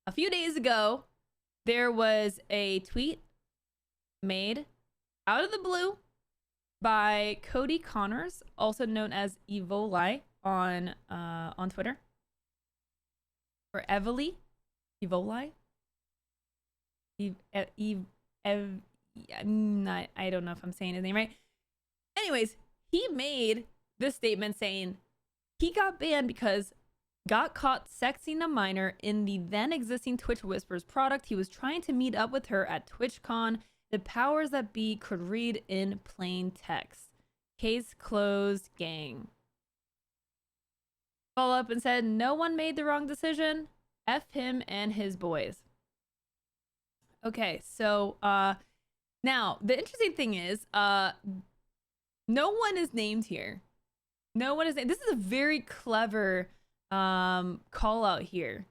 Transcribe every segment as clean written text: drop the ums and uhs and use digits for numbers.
a few days ago, there was a tweet made out of the blue by Cody Connors, also known as Evoli on Twitter, or Evoli, Evoli. I don't know if I'm saying his name right. Anyways, he made this statement saying he got banned because got caught sexing a minor in the then existing Twitch Whispers product. He was trying to meet up with her at TwitchCon. The powers that be could read in plain text. Case closed, gang. Follow up and said, no one made the wrong decision. F him and his boys. Okay, so now the interesting thing is no one is named here. No one is named. This is a very clever call out here,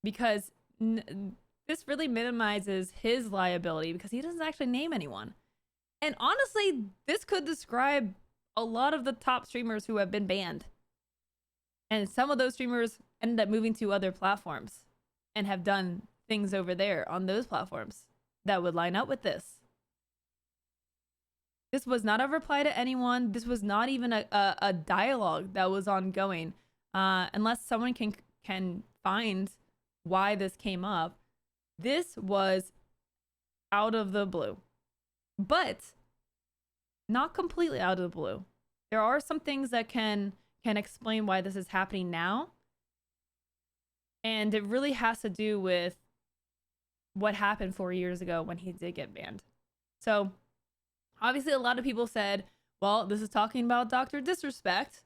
because this really minimizes his liability because he doesn't actually name anyone. And honestly, this could describe a lot of the top streamers who have been banned. And some of those streamers ended up moving to other platforms and have done things over there on those platforms that would line up with this. This was not a reply to anyone. This was not even a dialogue that was ongoing. Unless someone can find why this came up. This was out of the blue. But not completely out of the blue. There are some things that can explain why this is happening now. And it really has to do with what happened 4 years ago when he did get banned. So obviously a lot of people said, well, this is talking about Dr. Disrespect.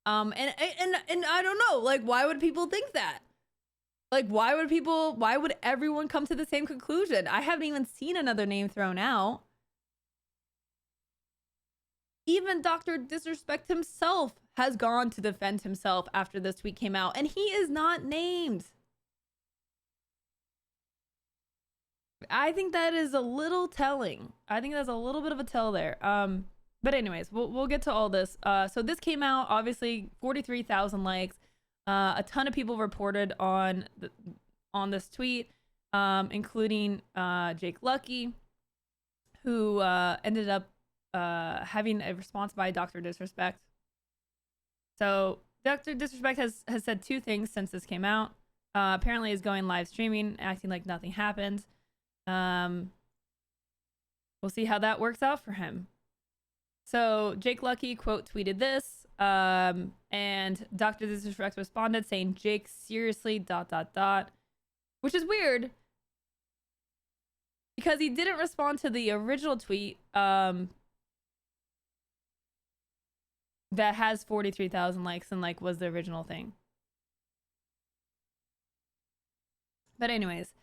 And I don't know, like, why would people think that? Like, why would everyone come to the same conclusion? I haven't even seen another name thrown out. Even Dr. Disrespect himself has gone to defend himself after this tweet came out, and he is not named. I think that is a little telling. I think that's a little bit of a tell there. But anyways, we'll get to all this. So this came out, obviously 43,000 likes. A ton of people reported on this tweet, including Jake Lucky, who ended up having a response by Dr. Disrespect. So Dr. Disrespect has said two things since this came out. Apparently is going live streaming, acting like nothing happened. We'll see how that works out for him. So Jake Lucky quote tweeted this, and Dr. Disrespect responded saying, Jake, seriously, ... Which is weird, because he didn't respond to the original tweet that has 43,000 likes and like was the original thing. But anyways,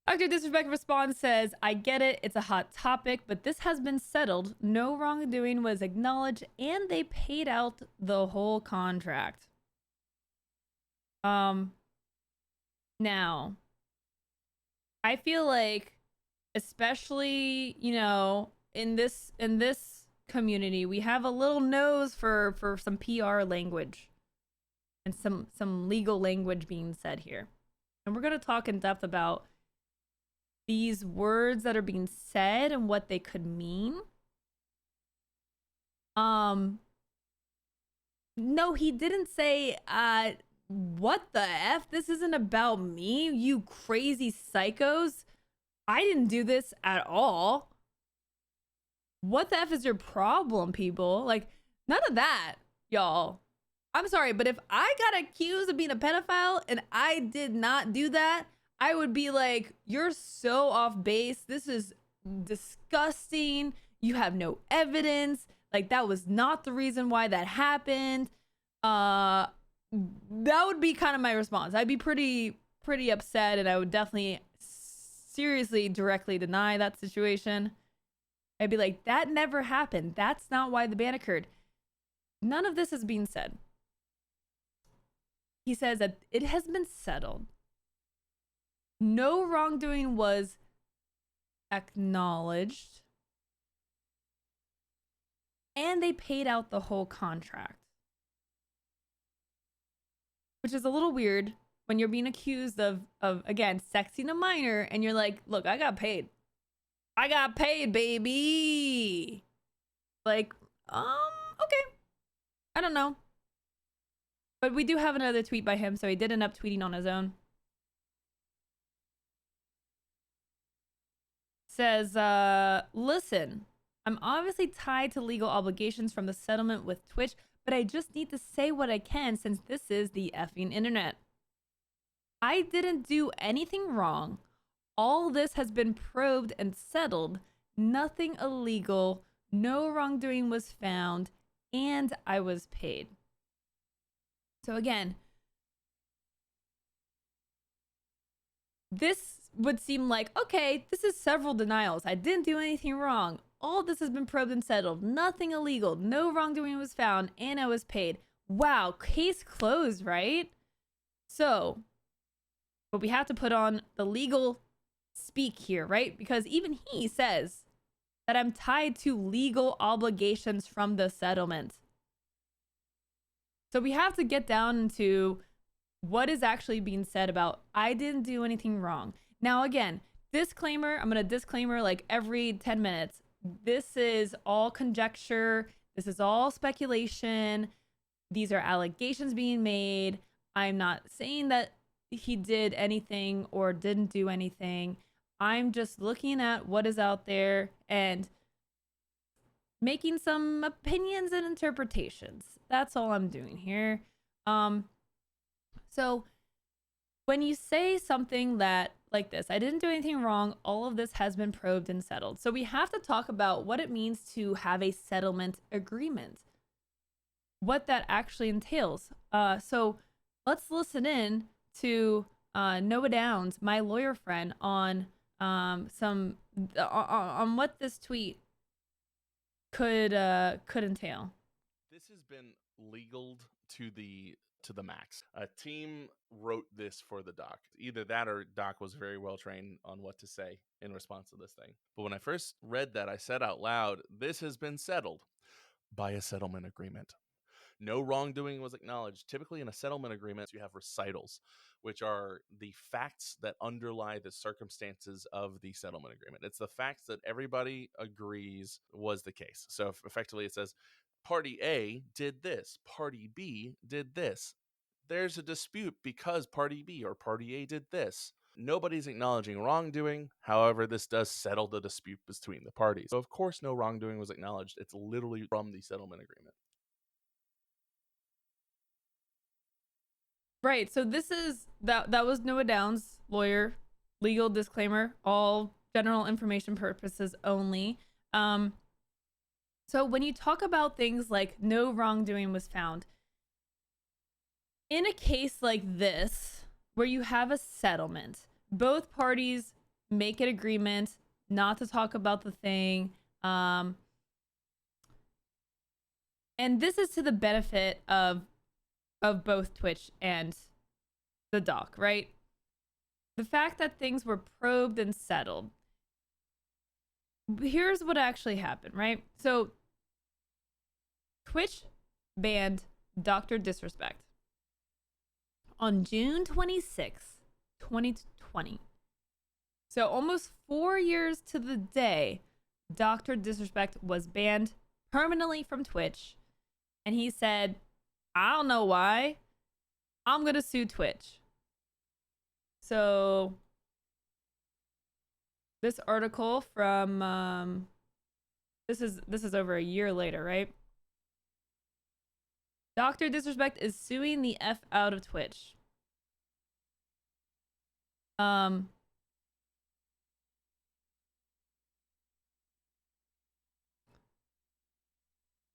Dr. Disrespect responds, says, I get it, it's a hot topic, but this has been settled. No wrongdoing was acknowledged, and they paid out the whole contract. Now, I feel like, especially, you know, in this community, we have a little nose for some PR language and some legal language being said here. And we're going to talk in depth about these words that are being said and what they could mean. No, he didn't say, what the F? This isn't about me, you crazy psychos. I didn't do this at all. What the F is your problem, people? Like, none of that, y'all. I'm sorry, but if I got accused of being a pedophile and I did not do that, I would be like, you're so off base. This is disgusting. You have no evidence. Like, that was not the reason why that happened. That would be kind of my response. I'd be pretty upset, and I would definitely seriously directly deny that situation. I'd be like, that never happened. That's not why the ban occurred. None of this is being said. He says that it has been settled. No wrongdoing was acknowledged. And they paid out the whole contract. Which is a little weird when you're being accused of again sexing a minor, and you're like, look, I got paid, baby. Like, okay, I don't know, but we do have another tweet by him, so he did end up tweeting on his own. Says, listen, I'm obviously tied to legal obligations from the settlement with Twitch, but I just need to say what I can since this is the effing internet. I didn't do anything wrong. All this has been probed and settled. Nothing illegal. No wrongdoing was found. And I was paid. So again, this would seem like, okay, this is several denials. I didn't do anything wrong. All this has been probed and settled. Nothing illegal. No wrongdoing was found. And I was paid. Wow, case closed, right? So, but we have to put on the legal speak here, right? Because even he says that I'm tied to legal obligations from the settlement. So we have to get down into what is actually being said about I didn't do anything wrong. Now, again, disclaimer, I'm going to disclaimer like every 10 minutes. This is all conjecture. This is all speculation. These are allegations being made. I'm not saying that he did anything or didn't do anything. I'm just looking at what is out there and making some opinions and interpretations. That's all I'm doing here. So when you say something that like this, I didn't do anything wrong, all of this has been probed and settled. So we have to talk about what it means to have a settlement agreement, what that actually entails. So let's listen in to Noah Downs, my lawyer friend, on on what this tweet could entail. This has been legaled to the max. A team wrote this for the doc. Either that or Doc was very well trained on what to say in response to this thing. But when I first read that, I said out loud, this has been settled by a settlement agreement. No wrongdoing was acknowledged. Typically in a settlement agreement, you have recitals, which are the facts that underlie the circumstances of the settlement agreement. It's the facts that everybody agrees was the case. So effectively it says, Party A did this, Party B did this. There's a dispute because Party B or Party A did this. Nobody's acknowledging wrongdoing. However, this does settle the dispute between the parties. So of course no wrongdoing was acknowledged. It's literally from the settlement agreement. Right. So this is that was Noah Downs, lawyer, legal disclaimer, all general information purposes only. So when you talk about things like no wrongdoing was found, in a case like this, where you have a settlement, both parties make an agreement not to talk about the thing. And this is to the benefit of both Twitch and the doc, right? The fact that things were probed and settled. Here's what actually happened, right? So Twitch banned Dr. Disrespect on June 26th, 2020. So almost 4 years to the day, Dr. Disrespect was banned permanently from Twitch. And he said, I don't know why, I'm going to sue Twitch. So this article from, this is over a year later, right? Dr. Disrespect is suing the F out of Twitch.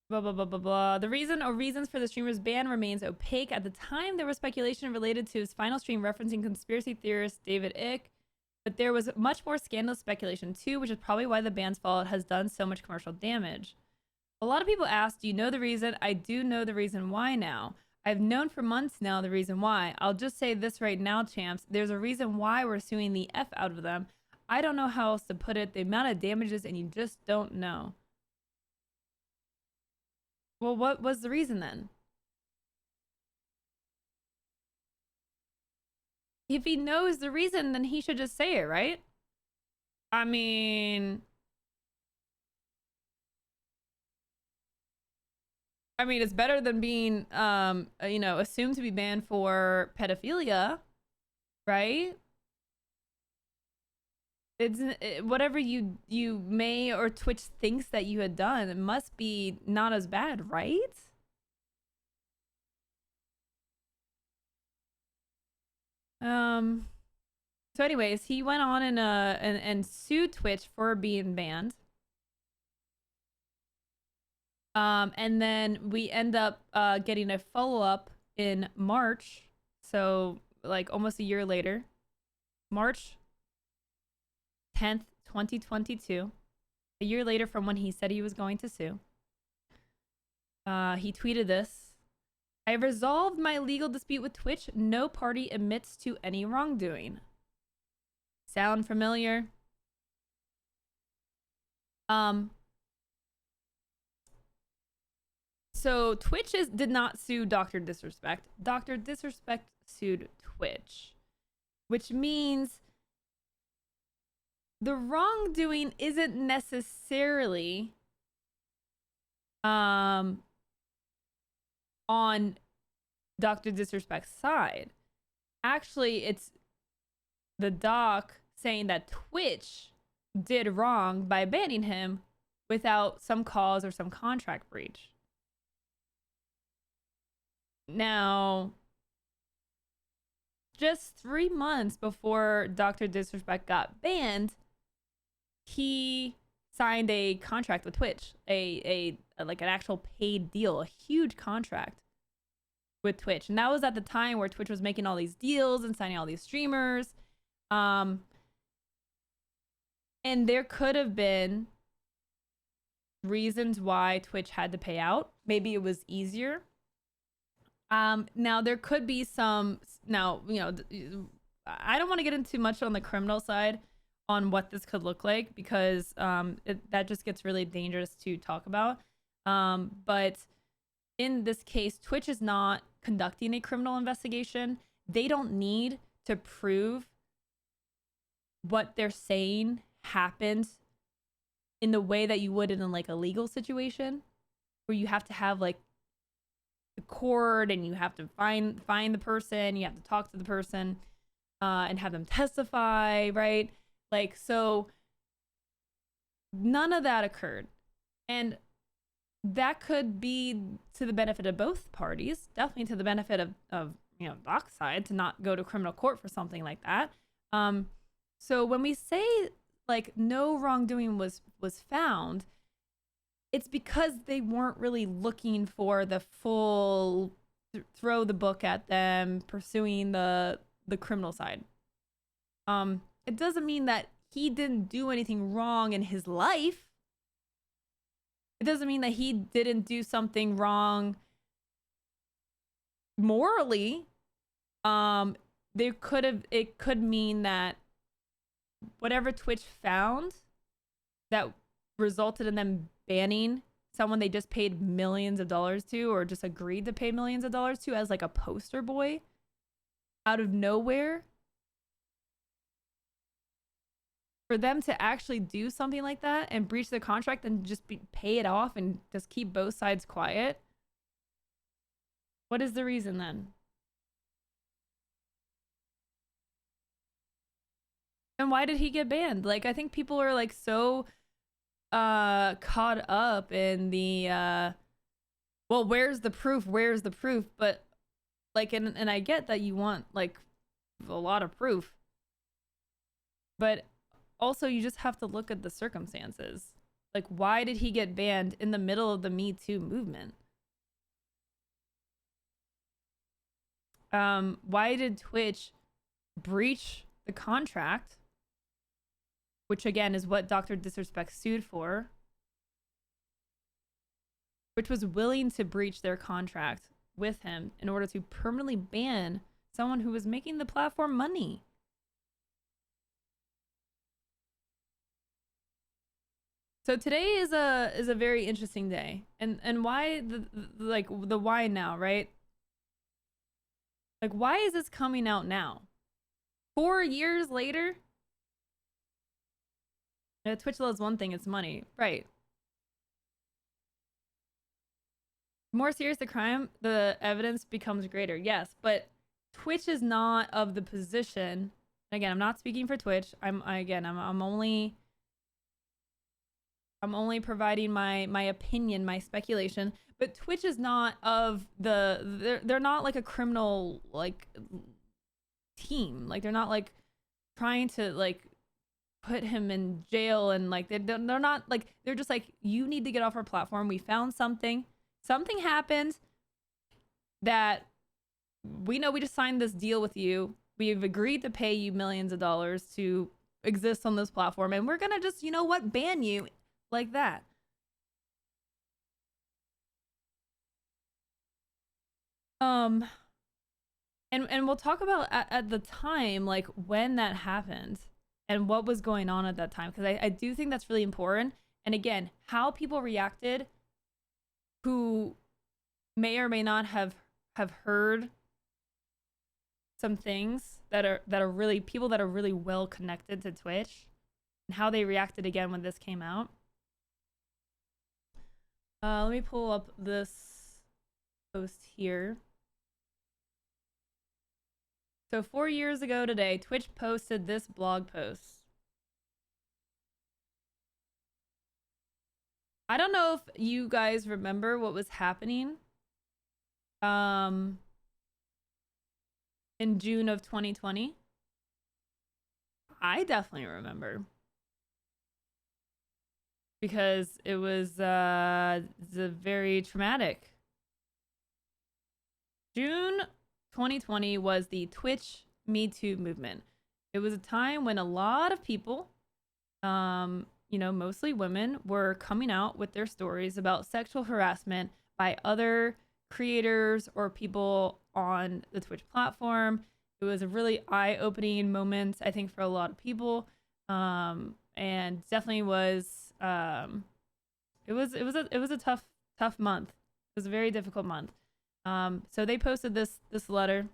Blah, blah, blah, blah, blah. The reason or reasons for the streamer's ban remains opaque. At the time, there was speculation related to his final stream referencing conspiracy theorist David Icke, but there was much more scandalous speculation too, which is probably why the ban's fall has done so much commercial damage. A lot of people ask, do you know the reason? I do know the reason why now. I've known for months now the reason why. I'll just say this right now, champs. There's a reason why we're suing the F out of them. I don't know how else to put it. The amount of damages, and you just don't know. Well, what was the reason then? if he knows the reason, then he should just say it, right? I mean, it's better than being, assumed to be banned for pedophilia, right? Whatever you may or Twitch thinks that you had done, it must be not as bad, right? So anyways, he went on and sued Twitch for being banned. And then we end up getting a follow-up in March. So like almost a year later. March 10th, 2022. A year later from when he said he was going to sue. He tweeted this. I resolved my legal dispute with Twitch. No party admits to any wrongdoing. Sound familiar? So Twitch did not sue Dr. Disrespect. Dr. Disrespect sued Twitch, which means the wrongdoing isn't necessarily on Dr. Disrespect's side. Actually, it's the doc saying that Twitch did wrong by banning him without some cause or some contract breach. Now, just 3 months before Dr. Disrespect got banned, he signed a contract with Twitch, a like an actual paid deal, a huge contract with Twitch. And that was at the time where Twitch was making all these deals and signing all these streamers. And there could have been reasons why Twitch had to pay out. Maybe it was easier. Now there could be some, I don't want to get into much on the criminal side on what this could look like because that just gets really dangerous to talk about. But in this case, Twitch is not conducting a criminal investigation. They don't need to prove what they're saying happened in the way that you would in like a legal situation where you have to have like the court and you have to find the person, you have to talk to the person and have them testify, right? Like, so none of that occurred. And that could be to the benefit of both parties, definitely to the benefit of Doc's side to not go to criminal court for something like that. So when we say like no wrongdoing was found, it's because they weren't really looking for the full throw the book at them, pursuing the criminal side. It doesn't mean that he didn't do anything wrong in his life. It doesn't mean that he didn't do something wrong morally. It could mean that whatever Twitch found that resulted in them banning someone they just paid millions of dollars to or just agreed to pay millions of dollars to as like a poster boy out of nowhere, for them to actually do something like that and breach the contract and just pay it off and just keep both sides quiet, what is the reason then? And why did he get banned? Like, I think people are like so caught up in the well, where's the proof, but like, and I get that you want like a lot of proof, but also you just have to look at the circumstances. Like, why did he get banned in the middle of the Me Too movement? Why did Twitch breach the contract, which again is what Dr. Disrespect sued for, which was willing to breach their contract with him in order to permanently ban someone who was making the platform money? So today is a very interesting day. And why the why now, right? Like, why is this coming out now? 4 years later, Twitch loves one thing, it's money. Right. The more serious the crime, the evidence becomes greater. Yes, but Twitch is not of the position. Again, I'm not speaking for Twitch. I'm only providing my opinion, my speculation. But Twitch is not of they're not like a criminal like team. Like they're not like trying to like put him in jail and like they're not like they're just like, you need to get off our platform. We found something happened that we know. We just signed this deal with you. We've agreed to pay you millions of dollars to exist on this platform, and we're gonna just, you know what, ban you like that. And we'll talk about at the time, like when that happened and what was going on at that time, because I do think that's really important. And again, how people reacted who may or may not have heard some things that are really people that are really well connected to Twitch, and how they reacted again when this came out. Let me pull up this post here. So 4 years ago today, Twitch posted this blog post. I don't know if you guys remember what was happening in June of 2020. I definitely remember, because it was very traumatic. June 2020 was the Twitch Me Too movement. It was a time when a lot of people, mostly women, were coming out with their stories about sexual harassment by other creators or people on the Twitch platform. It was a really eye-opening moment, I think, for a lot of people, and definitely was. It was a tough month. It was a very difficult month. So they posted this letter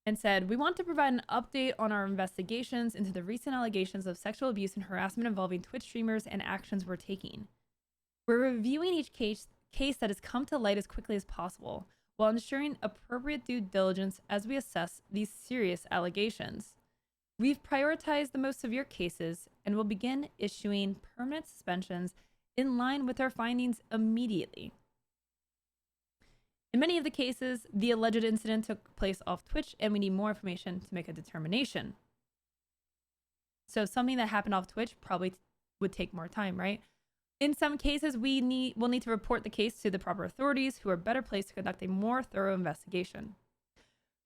and said, "We want to provide an update on our investigations into the recent allegations of sexual abuse and harassment involving Twitch streamers and actions we're taking. We're reviewing each case that has come to light as quickly as possible, while ensuring appropriate due diligence as we assess these serious allegations. We've prioritized the most severe cases and will begin issuing permanent suspensions in line with our findings immediately. In many of the cases, the alleged incident took place off Twitch, and we need more information to make a determination." So something that happened off Twitch probably would take more time, right? "In some cases, we'll need to report the case to the proper authorities, who are better placed to conduct a more thorough investigation.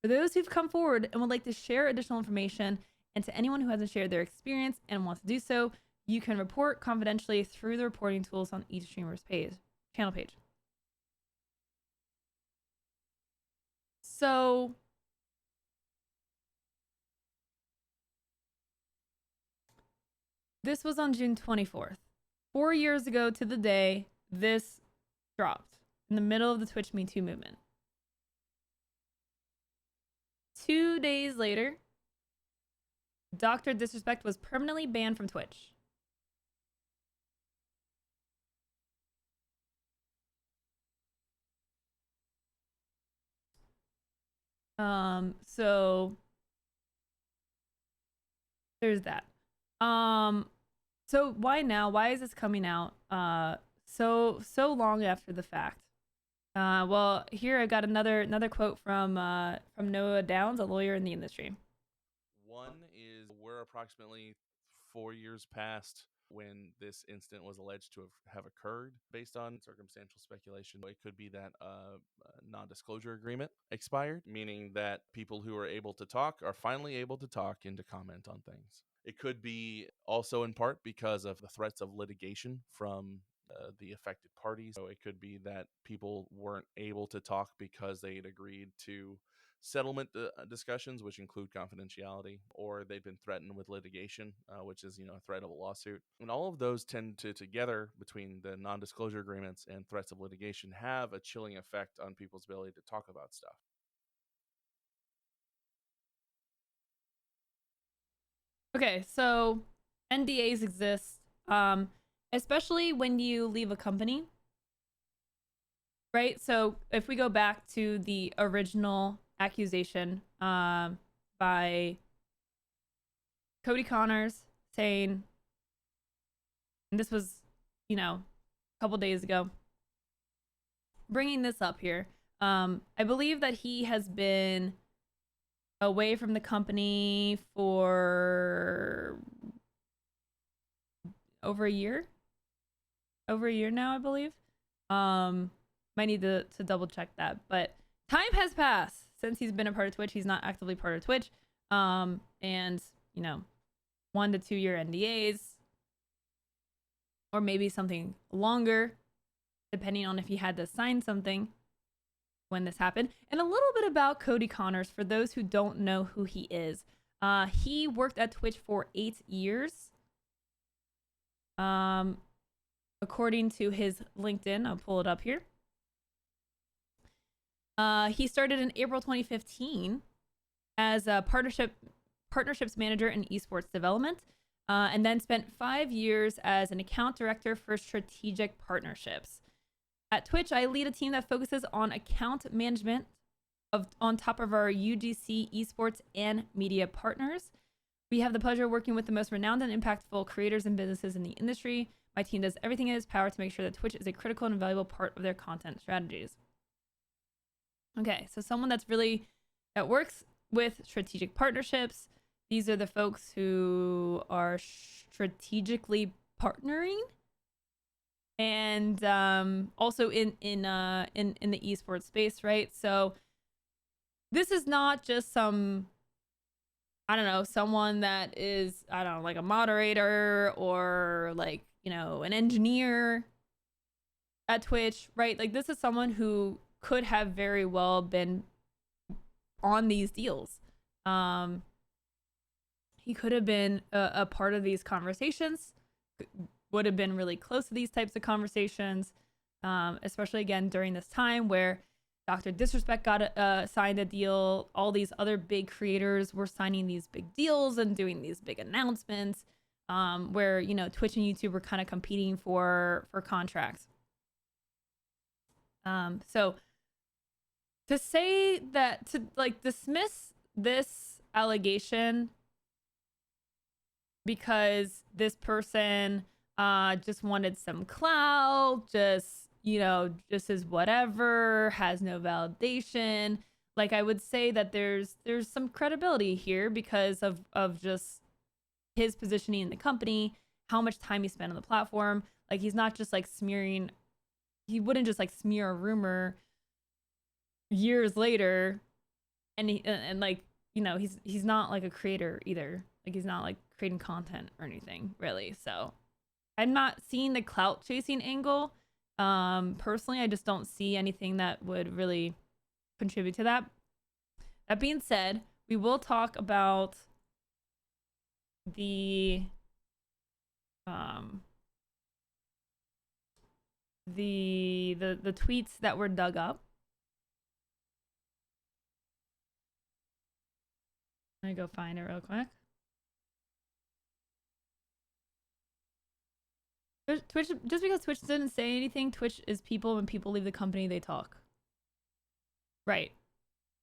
For those who've come forward and would like to share additional information, and to anyone who hasn't shared their experience and wants to do so, you can report confidentially through the reporting tools on each streamer's channel page." So this was on June 24th. 4 years ago to the day, this dropped in the middle of the Twitch Me Too movement. 2 days later, Dr. Disrespect was permanently banned from Twitch. So there's that. So why now? Why is this coming out so long after the fact? Well, here I got another quote from Noah Downs, a lawyer in the industry. One is, we're approximately 4 years past when this incident was alleged to have occurred. Based on circumstantial speculation, it could be that a non-disclosure agreement expired, meaning that people who are able to talk are finally able to talk and to comment on things. It could be also in part because of the threats of litigation from the affected parties. So it could be that people weren't able to talk because they had agreed to settlement discussions, which include confidentiality, or they've been threatened with litigation, which is, a threat of a lawsuit. And all of those tend to together, between the non-disclosure agreements and threats of litigation, have a chilling effect on people's ability to talk about stuff. Okay, so NDAs exist, especially when you leave a company, right? So if we go back to the original accusation by Cody Connors saying, and this was, a couple days ago, bringing this up here. I believe that he has been away from the company for over a year now, I believe. Might need to double check that, but time has passed since he's been a part of Twitch. He's not actively part of Twitch. And 1 to 2 year NDAs, or maybe something longer, depending on if he had to sign something when this happened. And a little bit about Cody Connors for those who don't know who he is. He worked at Twitch for 8 years. According to his LinkedIn, I'll pull it up here. He started in April 2015 as a partnerships manager in esports development, and then spent 5 years as an account director for strategic partnerships. At Twitch, I lead a team that focuses on account management on top of our UGC esports and media partners. We have the pleasure of working with the most renowned and impactful creators and businesses in the industry. My team does everything in its power to make sure that Twitch is a critical and valuable part of their content strategies. Okay, so someone that works with strategic partnerships. These are the folks who are strategically partnering, and also in the esports space, right? So this is not just someone that is, like a moderator or like, an engineer at Twitch, right? Like, this is someone who could have very well been on these deals. He could have been a part of these conversations, would have been really close to these types of conversations, especially again during this time where Dr. Disrespect got signed a deal. All these other big creators were signing these big deals and doing these big announcements, where Twitch and YouTube were kind of competing for contracts. So to say that, to like dismiss this allegation because this person just wanted some clout, just is whatever, has no validation. Like, I would say that there's some credibility here because of just his positioning in the company, how much time he spent on the platform. Like, he's not just like smearing. He wouldn't just like smear a rumor years later, and he's not like a creator either. Like, he's not like creating content or anything really. So I'm not seeing the clout chasing angle. Personally, I just don't see anything that would really contribute to that. That being said, we will talk about the tweets that were dug up. Let me go find it real quick. Twitch, just because Twitch didn't say anything, Twitch is people. When people leave the company, they talk. Right.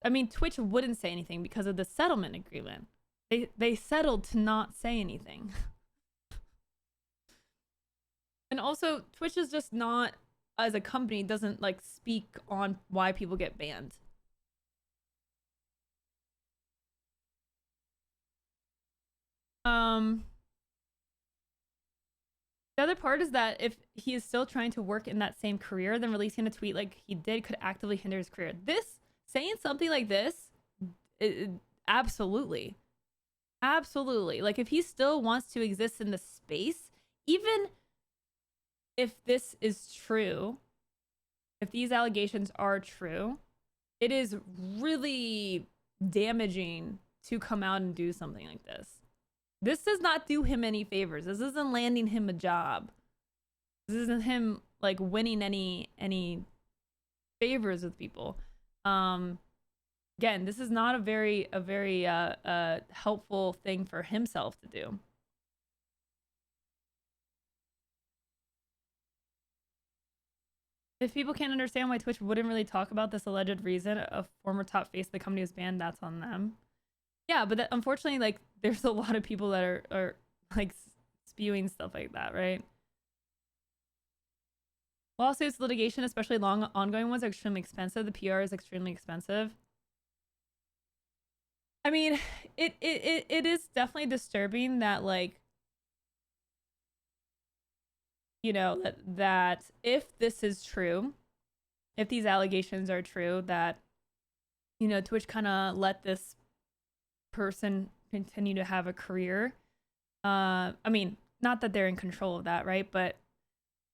I mean, Twitch wouldn't say anything because of the settlement agreement. They settled to not say anything. And also, Twitch is just not, as a company, doesn't like speak on why people get banned. The other part is that if he is still trying to work in that same career, then releasing a tweet like he did could actively hinder his career. Saying something like this, absolutely. Absolutely. Like, if he still wants to exist in the space, even if this is true, if these allegations are true, it is really damaging to come out and do something like this. This does not do him any favors. This isn't landing him a job. This isn't him like winning any favors with people. Again, this is not a very helpful thing for himself to do. If people can't understand why Twitch wouldn't really talk about this alleged reason a former top face of the company was banned, that's on them. Yeah, but that, unfortunately, like, there's a lot of people that are like spewing stuff like that, right? Lawsuits, litigation, especially long ongoing ones, are extremely expensive. The PR is extremely expensive. I mean, it is definitely disturbing that, like, you know, that if this is true, if these allegations are true, that, you know, Twitch kind of let this person continue to have a career. I mean, not that they're in control of that, right? But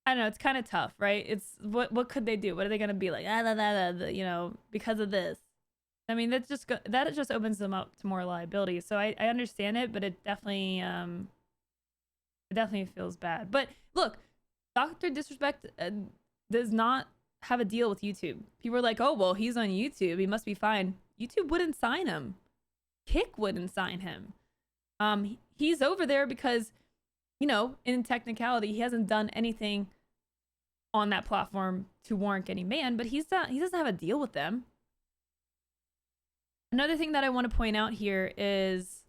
I don't know, it's kind of tough, right? It's what could they do? What are they gonna be like? You know, because of this. I mean, that just opens them up to more liability. So I understand it, but it definitely feels bad. But look, Dr. Disrespect does not have a deal with YouTube. People are like, oh well, he's on YouTube, he must be fine. YouTube wouldn't sign him. Kick wouldn't sign him. He's over there because, you know, in technicality, he hasn't done anything on that platform to warrant getting banned, but he doesn't have a deal with them. Another thing that I want to point out here is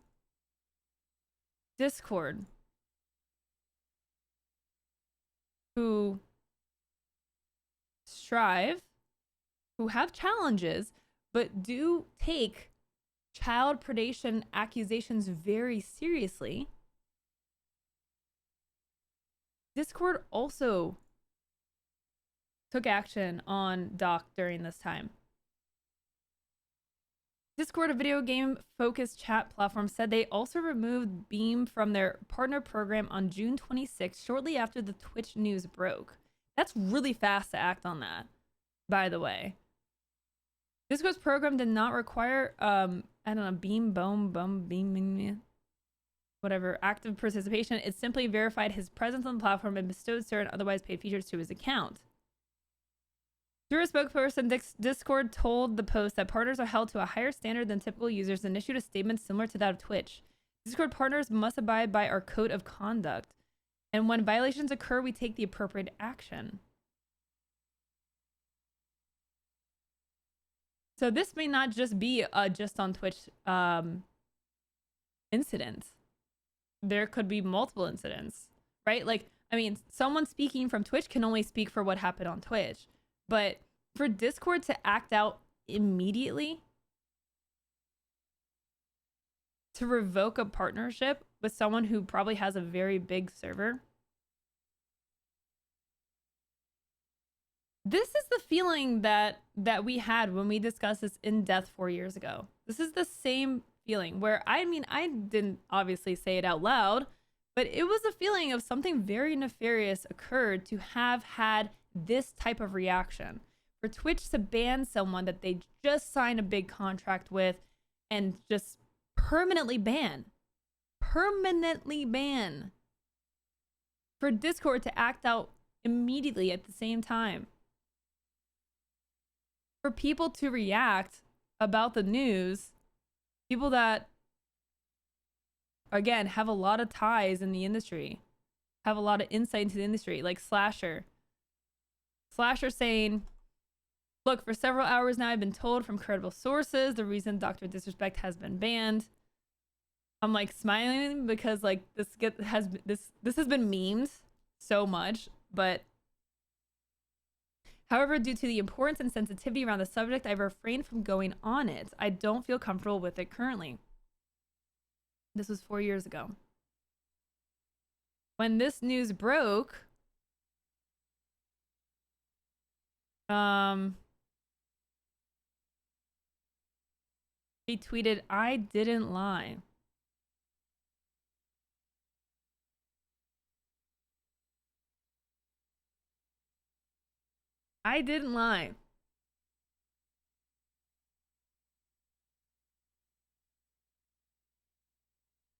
Discord, who strive, who have challenges, but do take child predation accusations very seriously. Discord also took action on Doc during this time. Discord, a video game focused chat platform, said they also removed Beam from their partner program on June 26th, shortly after the Twitch news broke. That's really fast to act on that, by the way. Discord's program did not require, I don't know, Beam, whatever, active participation. It simply verified his presence on the platform and bestowed certain otherwise paid features to his account. Through a spokesperson, Discord told the Post that partners are held to a higher standard than typical users and issued a statement similar to that of Twitch. Discord partners must abide by our code of conduct, and when violations occur, we take the appropriate action. So this may not just be a just on Twitch incident. There could be multiple incidents, right? Like, I mean, someone speaking from Twitch can only speak for what happened on Twitch. But for Discord to act out immediately to revoke a partnership with someone who probably has a very big server, this is the feeling that we had when we discussed this in depth 4 years ago. This is the same feeling where, I mean, I didn't obviously say it out loud, but it was a feeling of something very nefarious occurred to have had this type of reaction. For Twitch to ban someone that they just signed a big contract with and just permanently ban. For Discord to act out immediately at the same time. For people to react about the news, people that, again, have a lot of ties in the industry, have a lot of insight into the industry, like Slasher saying, look, for several hours now, I've been told from credible sources the reason Dr. Disrespect has been banned. I'm like smiling because like this has been memed so much, but however, due to the importance and sensitivity around the subject, I've refrained from going on it. I don't feel comfortable with it currently. This was 4 years ago. When this news broke, he tweeted, "I didn't lie." I didn't lie.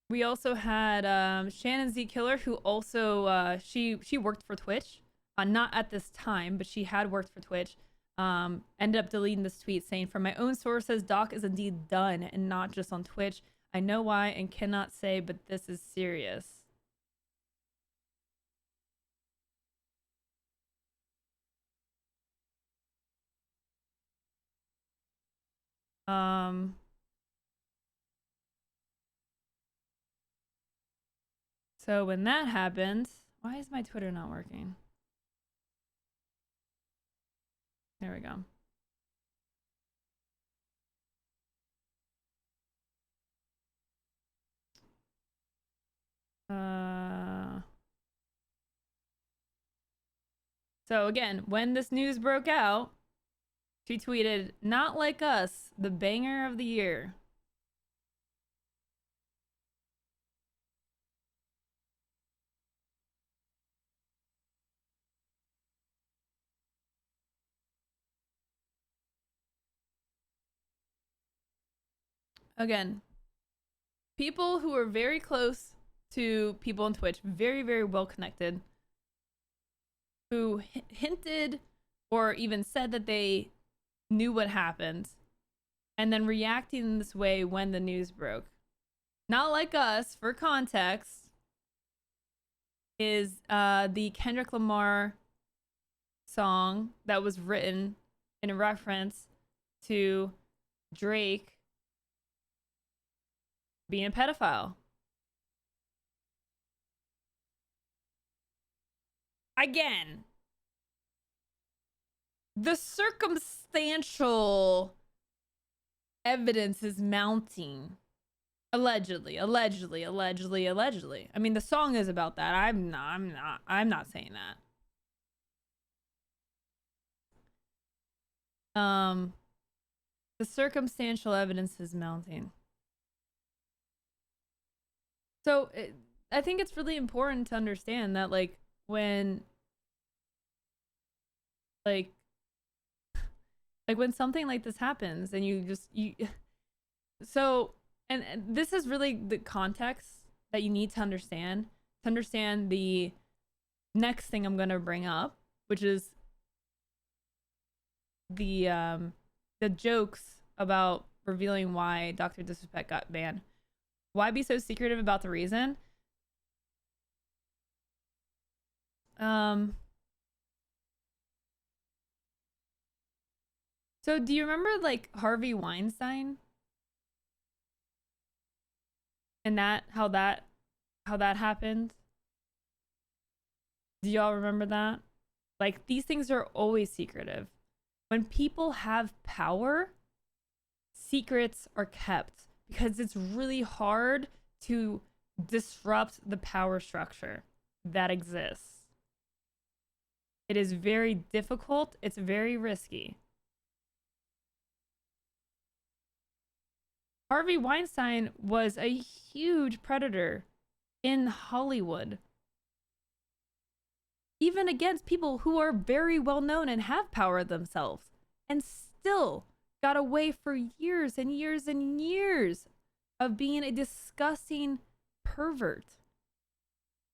We also had Shannon Z Killer, who also she worked for Twitch, not at this time, but she had worked for Twitch. ended up deleting this tweet saying, "From my own sources, Doc is indeed done and not just on Twitch. I know why and cannot say, but this is serious." So when that happened, why is my Twitter not working? There we go. So again, when this news broke out, she tweeted, "Not like us, the banger of the year." Again, people who are very close to people on Twitch, very, very well connected, who hinted or even said that they knew what happened, and then reacting in this way when the news broke. Not like us, for context, is the Kendrick Lamar song that was written in a reference to Drake being a pedophile. Again, the circumstantial evidence is mounting. Allegedly. I mean, the song is about that. I'm not saying that. The circumstantial evidence is mounting. So I think it's really important to understand that, like, when when something like this happens and you so and this is really the context that you need to understand the next thing I'm going to bring up, which is the jokes about revealing why Dr. Disrespect got banned. Why be so secretive about the reason? So do you remember, like, Harvey Weinstein? And how that happened? Do y'all remember that? Like, these things are always secretive. When people have power, secrets are kept because it's really hard to disrupt the power structure that exists. It is very difficult. It's very risky. Harvey Weinstein was a huge predator in Hollywood, even against people who are very well known and have power themselves, and still got away for years and years and years of being a disgusting pervert.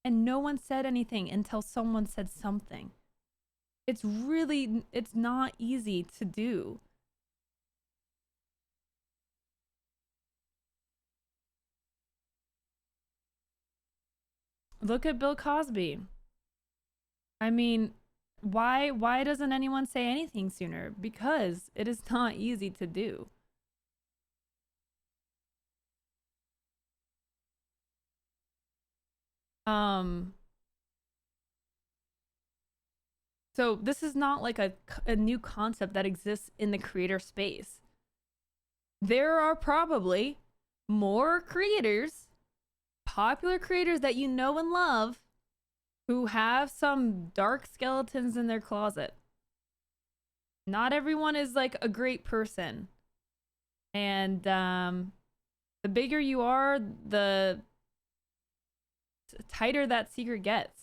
And no one said anything until someone said something. It's not easy to do. Look at Bill Cosby. I mean, why doesn't anyone say anything sooner? Because it is not easy to do. So this is not like a new concept that exists in the creator space. There are probably more creators, popular creators that you know and love, who have some dark skeletons in their closet. Not everyone is like a great person. And the bigger you are, the tighter that secret gets.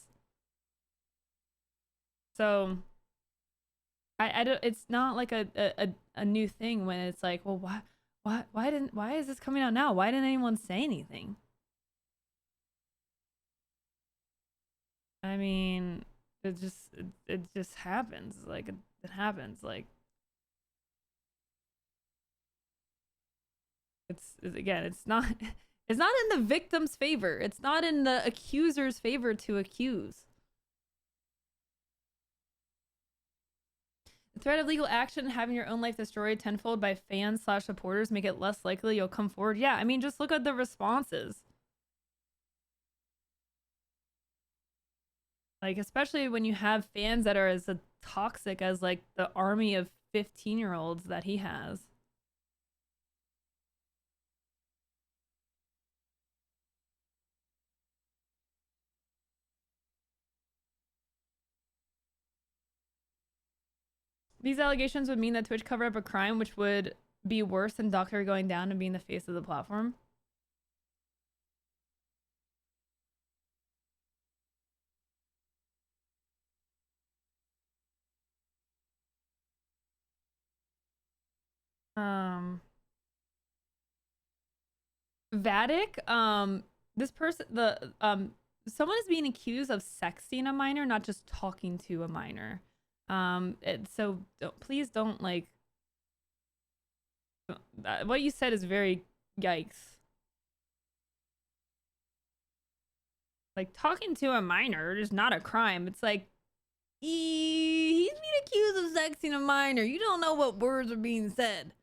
So I don't, it's not like a new thing when it's like, well, why is this coming out now? Why didn't anyone say anything? I mean, it just happens. Like, it happens. Like, Again, it's not it's not in the victim's favor. It's not in the accuser's favor to accuse. The threat of legal action and having your own life destroyed tenfold by fans/supporters make it less likely you'll come forward. Yeah, I mean, just look at the responses. Like, especially when you have fans that are as toxic as, like, the army of 15-year-olds that he has. These allegations would mean that Twitch covered up a crime, which would be worse than Doctor going down and being the face of the platform. Vatic, this person, someone is being accused of sexting a minor, not just talking to a minor. So please don't, like, what you said is very yikes. Like, talking to a minor is not a crime. It's like, he's being accused of sexting a minor. You don't know what words are being said.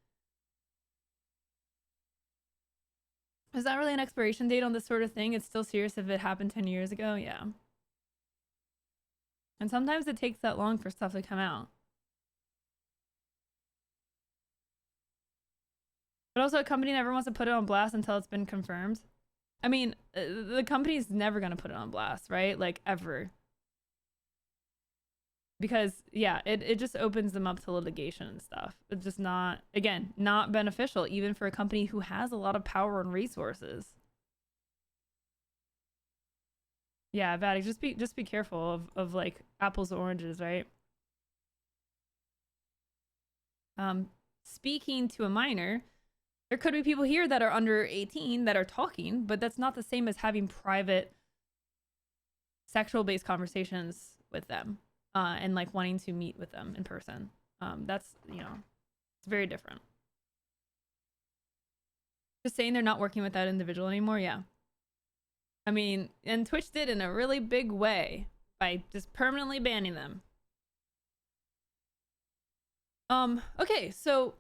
Is that really an expiration date on this sort of thing? It's still serious if it happened 10 years ago? Yeah. And sometimes it takes that long for stuff to come out. But also, a company never wants to put it on blast until it's been confirmed. I mean, the company's never going to put it on blast, right? Like, ever. Because, yeah, it just opens them up to litigation and stuff. It's just not, again, not beneficial, even for a company who has a lot of power and resources. Yeah, Vatic, just be careful of like apples and oranges, right? Speaking to a minor, there could be people here that are under 18 that are talking, but that's not the same as having private sexual-based conversations with them, and like wanting to meet with them in person. That's, you know, it's very different. Just saying they're not working with that individual anymore, yeah. I mean, and Twitch did in a really big way by just permanently banning them. Okay, so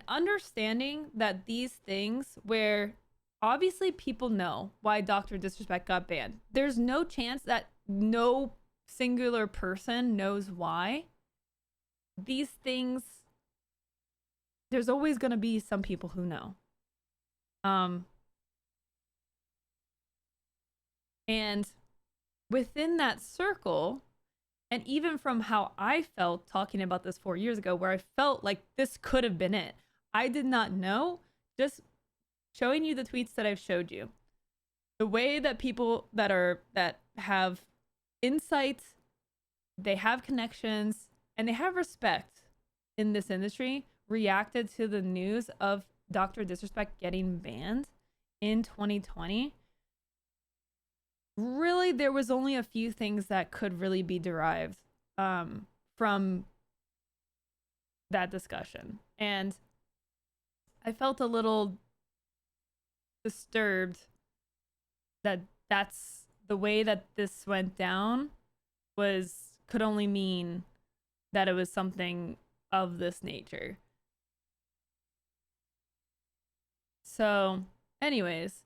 understanding that these things where obviously people know why Dr. Disrespect got banned. There's no chance that no singular person knows why. These things, there's always going to be some people who know. And within that circle, and even from how I felt talking about this 4 years ago, where I felt like this could have been it, I did not know. Just showing you the tweets that I've showed you, the way that people that have insights, they have connections, and they have respect in this industry reacted to the news of Dr. Disrespect getting banned in 2020. Really, there was only a few things that could really be derived from that discussion. And I felt a little disturbed that that's the way that this went down could only mean that it was something of this nature. So, anyways,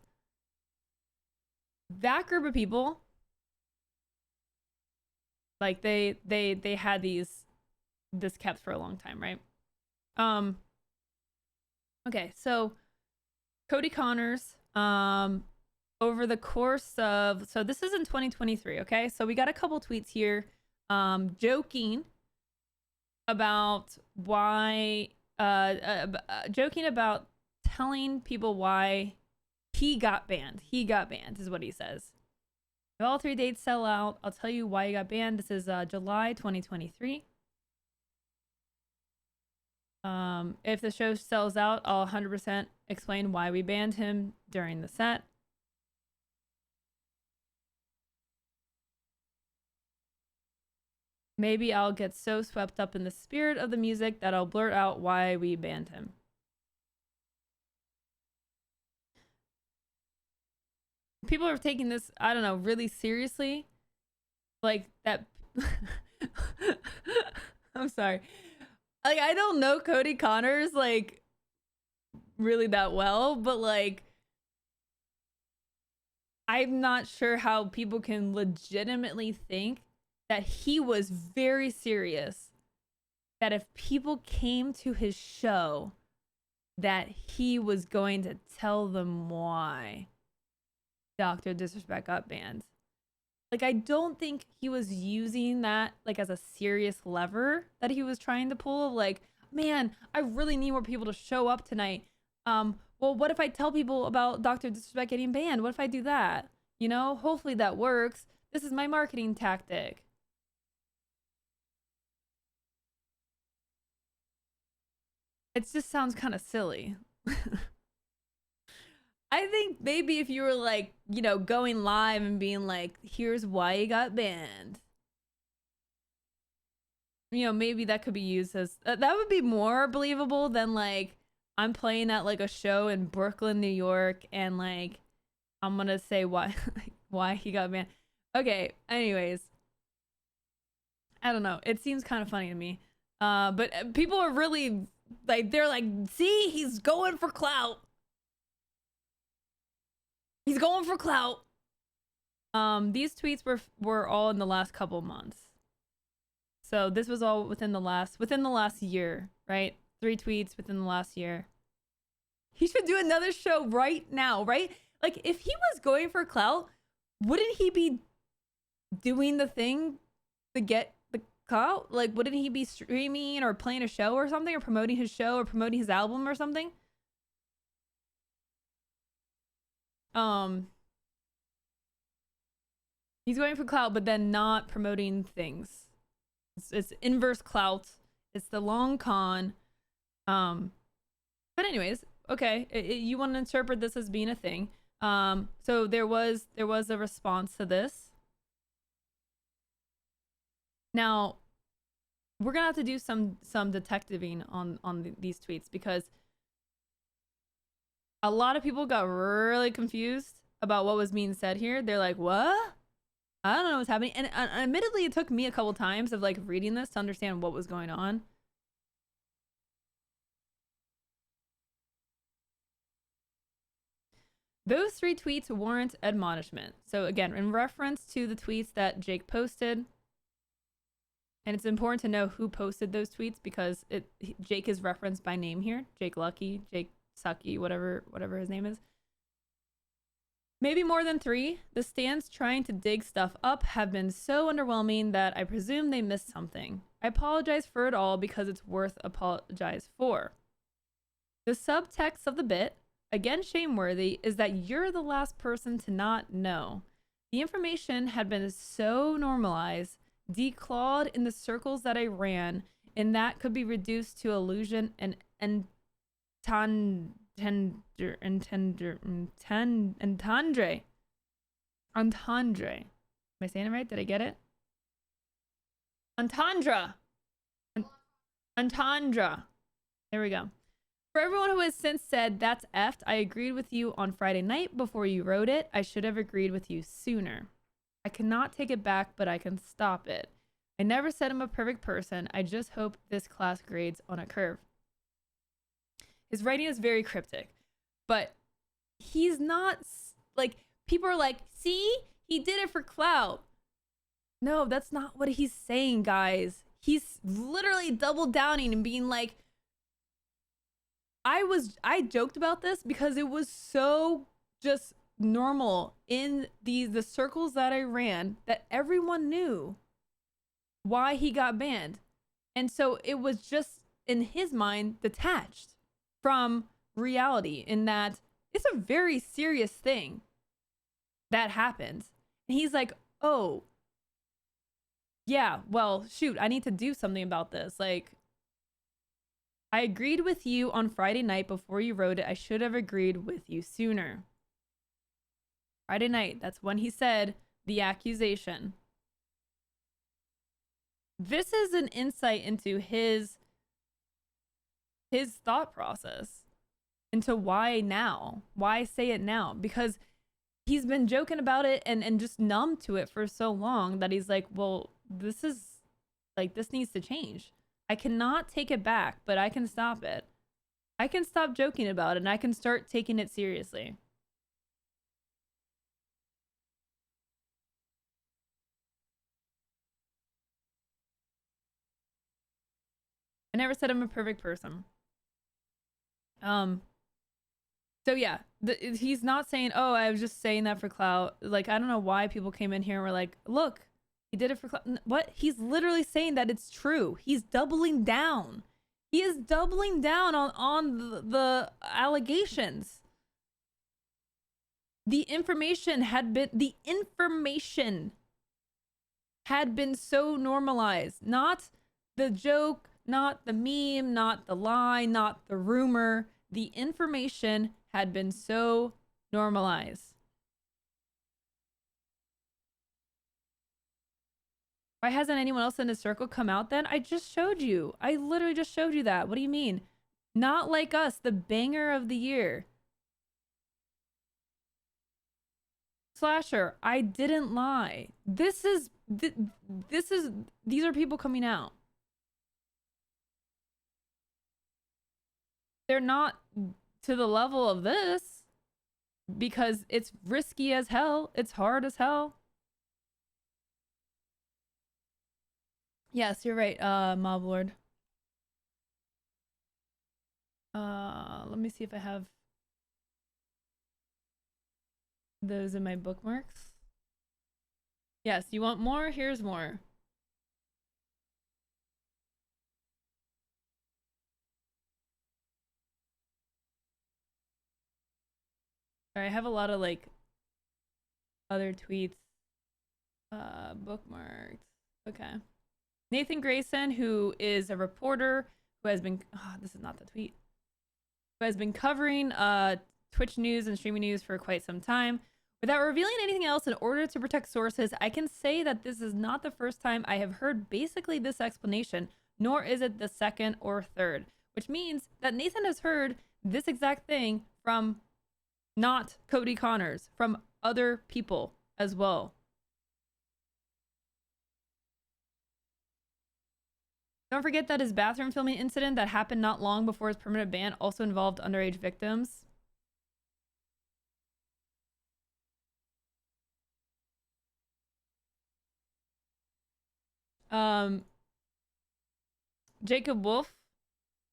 that group of people, like they had this kept for a long time, right? Okay, so Cody Connors, over the course of, so this is in 2023, okay? So we got a couple tweets here, joking about why, joking about telling people why he got banned. He got banned is what he says. If all 3 dates sell out, I'll tell you why he got banned. This is July 2023. If the show sells out, I'll 100% explain why we banned him during the set. Maybe I'll get so swept up in the spirit of the music that I'll blurt out why we banned him. people are taking this, I don't know, really seriously. Like that. I'm sorry. Like, I don't know Cody Connors like really that well, but like I'm not sure how people can legitimately think that he was very serious, that if people came to his show, that he was going to tell them why Dr. Disrespect got banned. Like, I don't think he was using that like as a serious lever that he was trying to pull. Like, man, I really need more people to show up tonight. Well, what if I tell people about Dr. Disrespect getting banned? What if I do that? You know, hopefully that works. This is my marketing tactic. It just sounds kind of silly. I think maybe if you were like, you know, going live and being like, here's why he got banned. You know, maybe that could be used as, that would be more believable than like, I'm playing at like a show in Brooklyn, New York, and like, I'm gonna say why, why he got banned. Okay, anyways. I don't know. It seems kind of funny to me. But people are really, like, they're like, see, he's going for clout. He's going for clout. These tweets were all in the last couple months. So this was all within the last year, right? 3 tweets within the last year. He should do another show right now, right? Like, if he was going for clout, wouldn't he be doing the thing to get the clout? Like, wouldn't he be streaming or playing a show or something, or promoting his show or promoting his album or something? He's going for clout, but then not promoting things. It's inverse clout. It's the long con. But anyways, okay, you want to interpret this as being a thing. So there was a response to this. Now, we're gonna have to do some detectiving on these tweets, because a lot of people got really confused about what was being said here. They're like, what? I don't know what's happening. And admittedly, it took me a couple times of like reading this to understand what was going on. Those 3 tweets warrant admonishment. So again, in reference to the tweets that Jake posted, and it's important to know who posted those tweets, because Jake is referenced by name here. Jake Lucky, Jake Sucky, whatever his name is. Maybe more than 3. The stands trying to dig stuff up have been so underwhelming that I presume they missed something. I apologize for it all because it's worth apologize for. The subtext of the bit, again shameworthy, is that you're the last person to not know. The information had been so normalized, declawed in the circles that I ran, and that could be reduced to illusion and entendre. Am I saying it right? Did I get it? Entendre. There we go. For everyone who has since said that's effed, I agreed with you on Friday night before you wrote it. I should have agreed with you sooner. I cannot take it back, but I can stop it. I never said I'm a perfect person. I just hope this class grades on a curve. His writing is very cryptic, but he's not like, people are like, see, he did it for clout. No, that's not what he's saying, guys. He's literally double downing and being like, I joked about this because it was so just normal in the circles that I ran that everyone knew why he got banned. And so it was just, in his mind, detached from reality, in that it's a very serious thing that happened. And he's like, oh, yeah, well, shoot, I need to do something about this. Like, I agreed with you on Friday night before you wrote it. I should have agreed with you sooner. Friday night, that's when he said the accusation. This is an insight into his thought process, into why now, why say it now, because he's been joking about it and just numb to it for so long that he's like, well, this needs to change. I cannot take it back, but I can stop it. I can stop joking about it and I can start taking it seriously. I never said I'm a perfect person. So yeah, he's not saying, oh, I was just saying that for clout. Like, I don't know why people came in here and were like, look, he did it for clout. What? He's literally saying that it's true. He's doubling down. He is doubling down on the allegations. The information had been so normalized. Not the joke, not the meme, not the lie, not the rumor. The information had been so normalized. Why hasn't anyone else in the circle come out then? I just showed you. I literally just showed you that. What do you mean? Not like us, the banger of the year. Slasher, I didn't lie. These are people coming out. They're not to the level of this because it's risky as hell. It's hard as hell. Yes, you're right, Mob Lord. Let me see if I have those in my bookmarks. Yes, you want more? Here's more. Sorry, I have a lot of like other tweets bookmarked. Okay. Nathan Grayson, who is a reporter who has been this is not the tweet. Who has been covering Twitch news and streaming news for quite some time. Without revealing anything else in order to protect sources, I can say that this is not the first time I have heard basically this explanation, nor is it the second or third, which means that Nathan has heard this exact thing from not Cody Connors, from other people as well. Don't forget that his bathroom filming incident that happened not long before his permanent ban also involved underage victims. Jacob Wolf,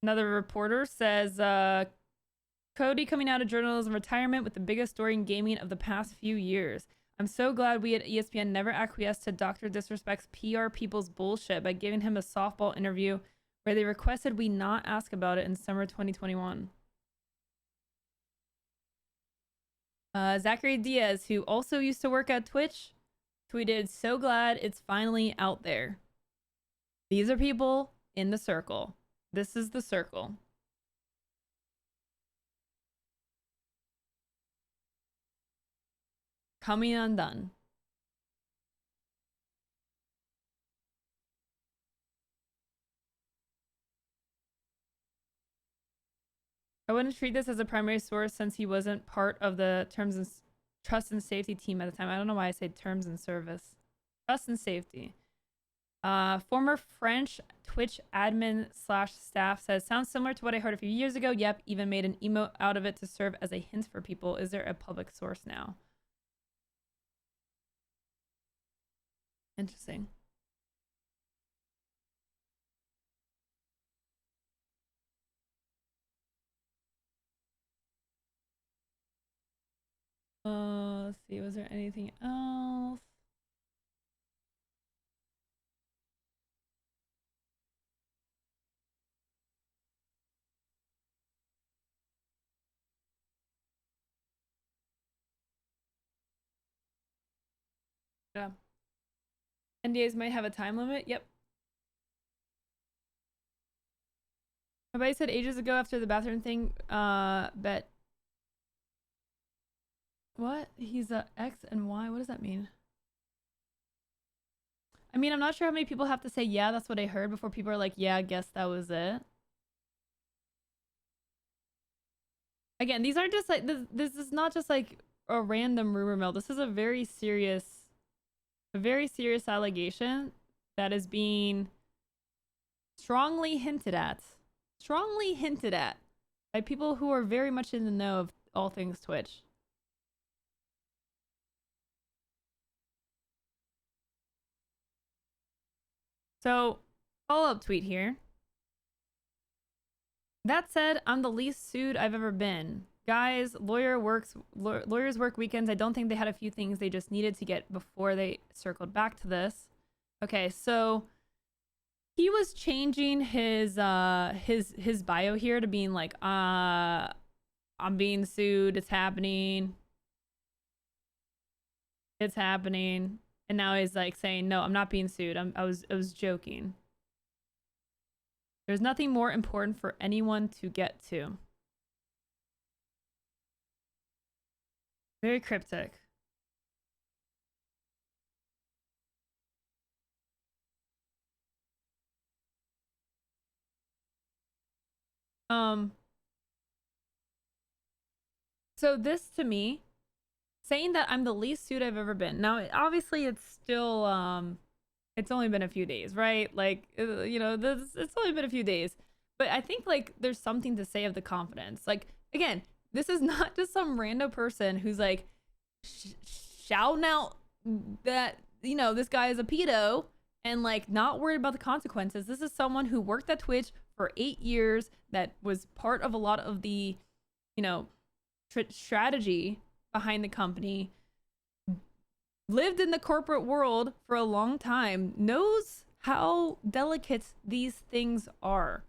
another reporter, says Cody coming out of journalism retirement with the biggest story in gaming of the past few years. I'm so glad we at ESPN never acquiesced to Dr. Disrespect's PR people's bullshit by giving him a softball interview where they requested we not ask about it in summer 2021. Zachary Diaz, who also used to work at Twitch, tweeted, so glad it's finally out there. These are people in the circle. This is the circle. Coming undone. I wouldn't treat this as a primary source since he wasn't part of the terms and trust and safety team at the time. I don't know why I say terms and service. Trust and safety. Former French Twitch admin / staff says, sounds similar to what I heard a few years ago. Yep, even made an emote out of it to serve as a hint for people. Is there a public source now? Interesting. Let's see. Was there anything else? Yeah. NDAs might have a time limit. Yep. My buddy said ages ago after the bathroom thing, but what? He's a X and Y. What does that mean? I mean, I'm not sure how many people have to say, yeah, that's what I heard before people are like, yeah, I guess that was it. Again, these aren't just like, this is not just like a random rumor mill. This is a very serious allegation that is being strongly hinted at by people who are very much in the know of all things Twitch. So, follow-up tweet here. That said, I'm the least sued I've ever been. Guys, lawyers work weekends. I don't think they had a few things they just needed to get before they circled back to this. Okay, so he was changing his bio here to being like, I'm being sued. It's happening. It's happening. And now he's like saying, no, I'm not being sued. I was joking. There's nothing more important for anyone to get to. Very cryptic. So this to me, saying that I'm the least sued I've ever been. Now, obviously, it's still it's only been a few days, right? Like, you know, it's only been a few days. But I think, like, there's something to say of the confidence. Like, again, this is not just some random person who's, like, shouting out that, you know, this guy is a pedo and, like, not worried about the consequences. This is someone who worked at Twitch for 8 years, that was part of a lot of the, you know, strategy behind the company, lived in the corporate world for a long time, knows how delicate these things are.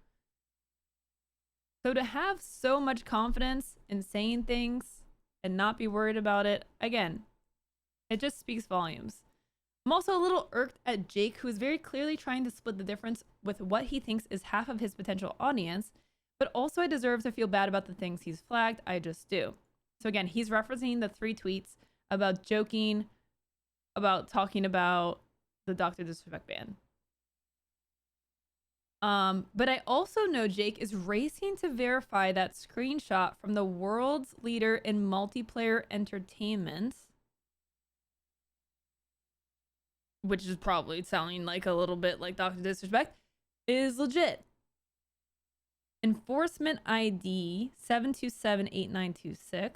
So to have so much confidence in saying things and not be worried about it, again, it just speaks volumes. I'm also a little irked at Jake, who is very clearly trying to split the difference with what he thinks is half of his potential audience, but also I deserve to feel bad about the things he's flagged. I just do. So again, he's referencing the 3 tweets about joking, about talking about the Dr. Disrespect ban. But I also know Jake is racing to verify that screenshot from the world's leader in multiplayer entertainment, which is probably sounding like a little bit like Dr. Disrespect, is legit. Enforcement ID 7278926.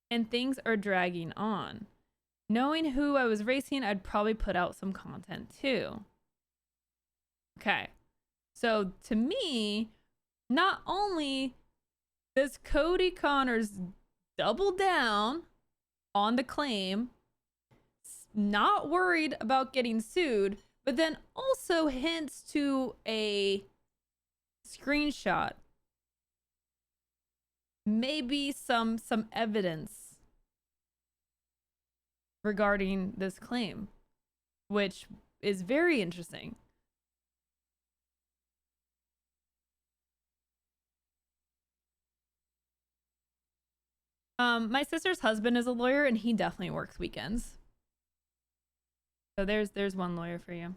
And things are dragging on. Knowing who I was racing, I'd probably put out some content too. Okay. So to me, not only does Cody Connors double down on the claim, not worried about getting sued, but then also hints to a screenshot, maybe some evidence regarding this claim, which is very interesting. My sister's husband is a lawyer and he definitely works weekends. So there's one lawyer for you.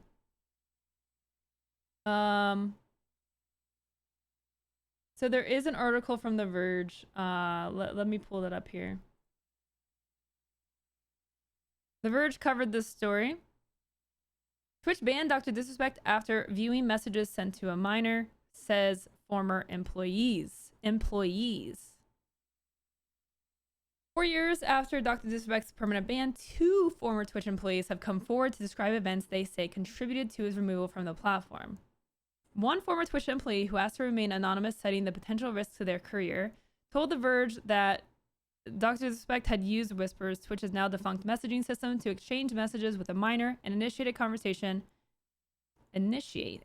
So there is an article from The Verge. Let me pull that up here. The Verge covered this story. Twitch banned Dr. Disrespect after viewing messages sent to a minor, says former employees. 4 years after Dr. Disrespect's permanent ban, 2 former Twitch employees have come forward to describe events they say contributed to his removal from the platform. One former Twitch employee, who asked to remain anonymous, citing the potential risks to their career, told The Verge that Dr. Disrespect had used Whispers, Twitch's now defunct messaging system, to exchange messages with a minor and initiate a conversation. Initiate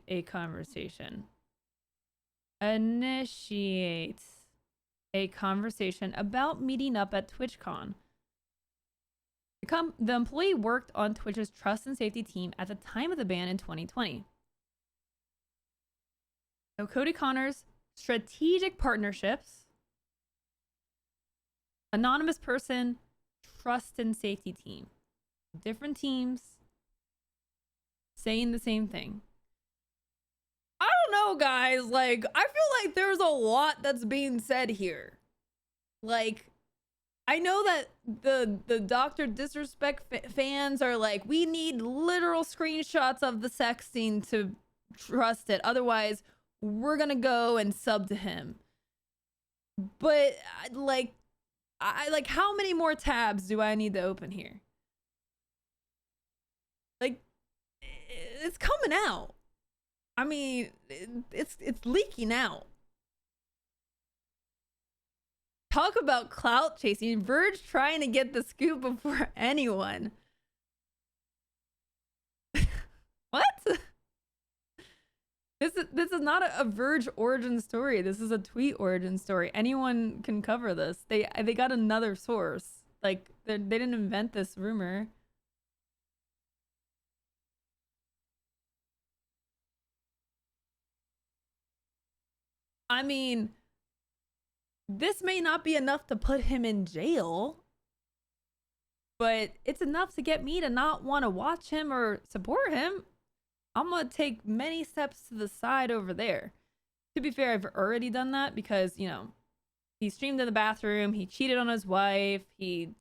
a conversation about meeting up at TwitchCon. The employee worked on Twitch's trust and safety team at the time of the ban in 2020. So Cody Connor's strategic partnerships, anonymous person, trust and safety team. Different teams saying the same thing. I don't know, guys. Like, I feel like there's a lot that's being said here. Like, I know that the Dr. Disrespect fans are like, we need literal screenshots of the sexting to trust it. Otherwise, we're gonna go and sub to him. But like, how many more tabs do I need to open here? Like, it's coming out. I mean, it's leaking out. Talk about clout chasing. Verge trying to get the scoop before anyone. What? This is not a Verge origin story. This is a tweet origin story. Anyone can cover this. They got another source. Like, they didn't invent this rumor. I mean, this may not be enough to put him in jail, but it's enough to get me to not want to watch him or support him. I'm gonna take many steps to the side over there. To be fair, I've already done that because, you know, he streamed in the bathroom, he cheated on his wife, he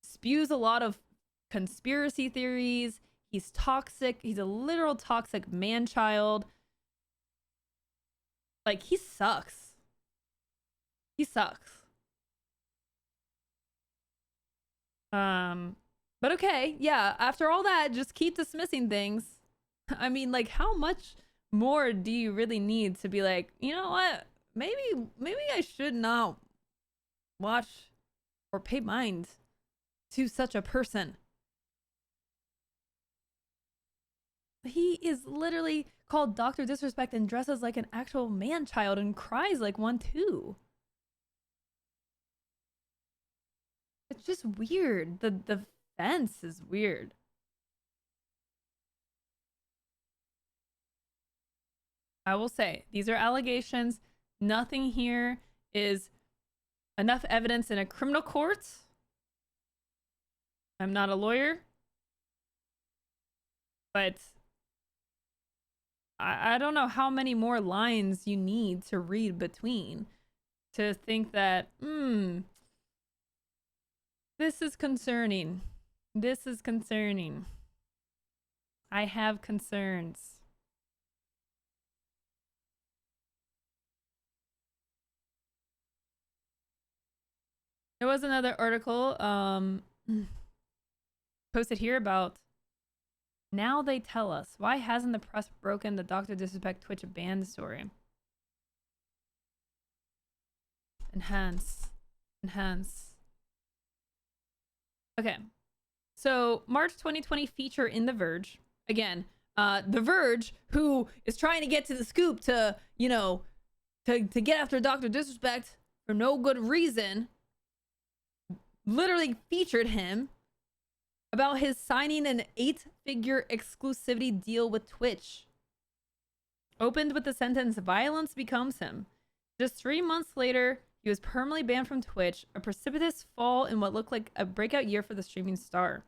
spews a lot of conspiracy theories, he's toxic, he's a literal toxic man-child. Like, he sucks. He sucks. But okay, yeah, after all that, just keep dismissing things. I mean, like, how much more do you really need to be like, you know what? Maybe I should not watch or pay mind to such a person. He is literally called Dr. Disrespect and dresses like an actual man-child and cries like one too. It's just weird. The fence is weird. I will say, these are allegations. Nothing here is enough evidence in a criminal court. I'm not a lawyer. But I don't know how many more lines you need to read between to think that, this is concerning. This is concerning. I have concerns. There was another article posted here about, now they tell us, why hasn't the press broken the Dr. Disrespect Twitch ban story? Enhance. Okay, so March 2020 feature in The Verge. Again, The Verge, who is trying to get to the scoop to, you know, to get after Dr. Disrespect for no good reason, literally featured him about his signing an 8-figure exclusivity deal with Twitch. Opened with the sentence, "Violence becomes him." Just 3 months later, he was permanently banned from Twitch, a precipitous fall in what looked like a breakout year for the streaming star.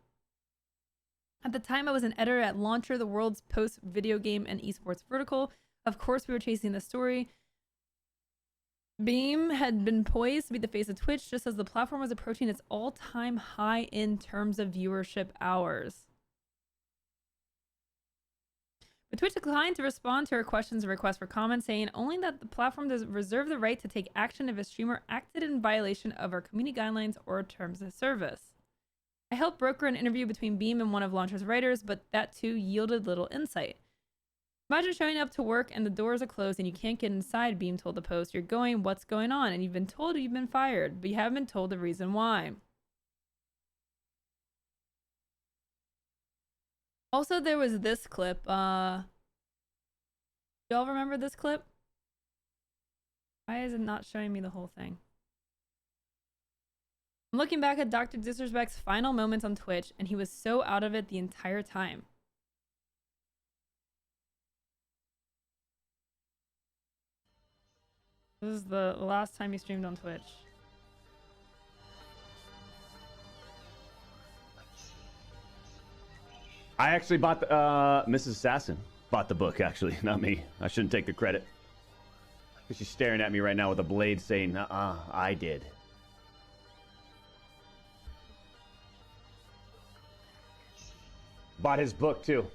At the time, I was an editor at Launcher, the world's post-video game and esports vertical. Of course, we were chasing the story. Beam had been poised to be the face of Twitch just as the platform was approaching its all-time high in terms of viewership hours. But Twitch declined to respond to her questions and requests for comment, saying only that the platform does reserve the right to take action if a streamer acted in violation of our community guidelines or terms of service. I helped broker an interview between Beam and one of Launcher's writers, but that too yielded little insight. Imagine showing up to work and the doors are closed and you can't get inside, Beam told the Post. You're going, what's going on? And you've been told you've been fired, but you haven't been told the reason why. Also, there was this clip. Y'all remember this clip? Why is it not showing me the whole thing? I'm looking back at Dr. Disrespect's final moments on Twitch, and he was so out of it the entire time. This is the last time he streamed on Twitch. I actually bought the, Mrs. Assassin bought the book, actually, not me. I shouldn't take the credit. She's staring at me right now with a blade saying, I did. Bought his book, too.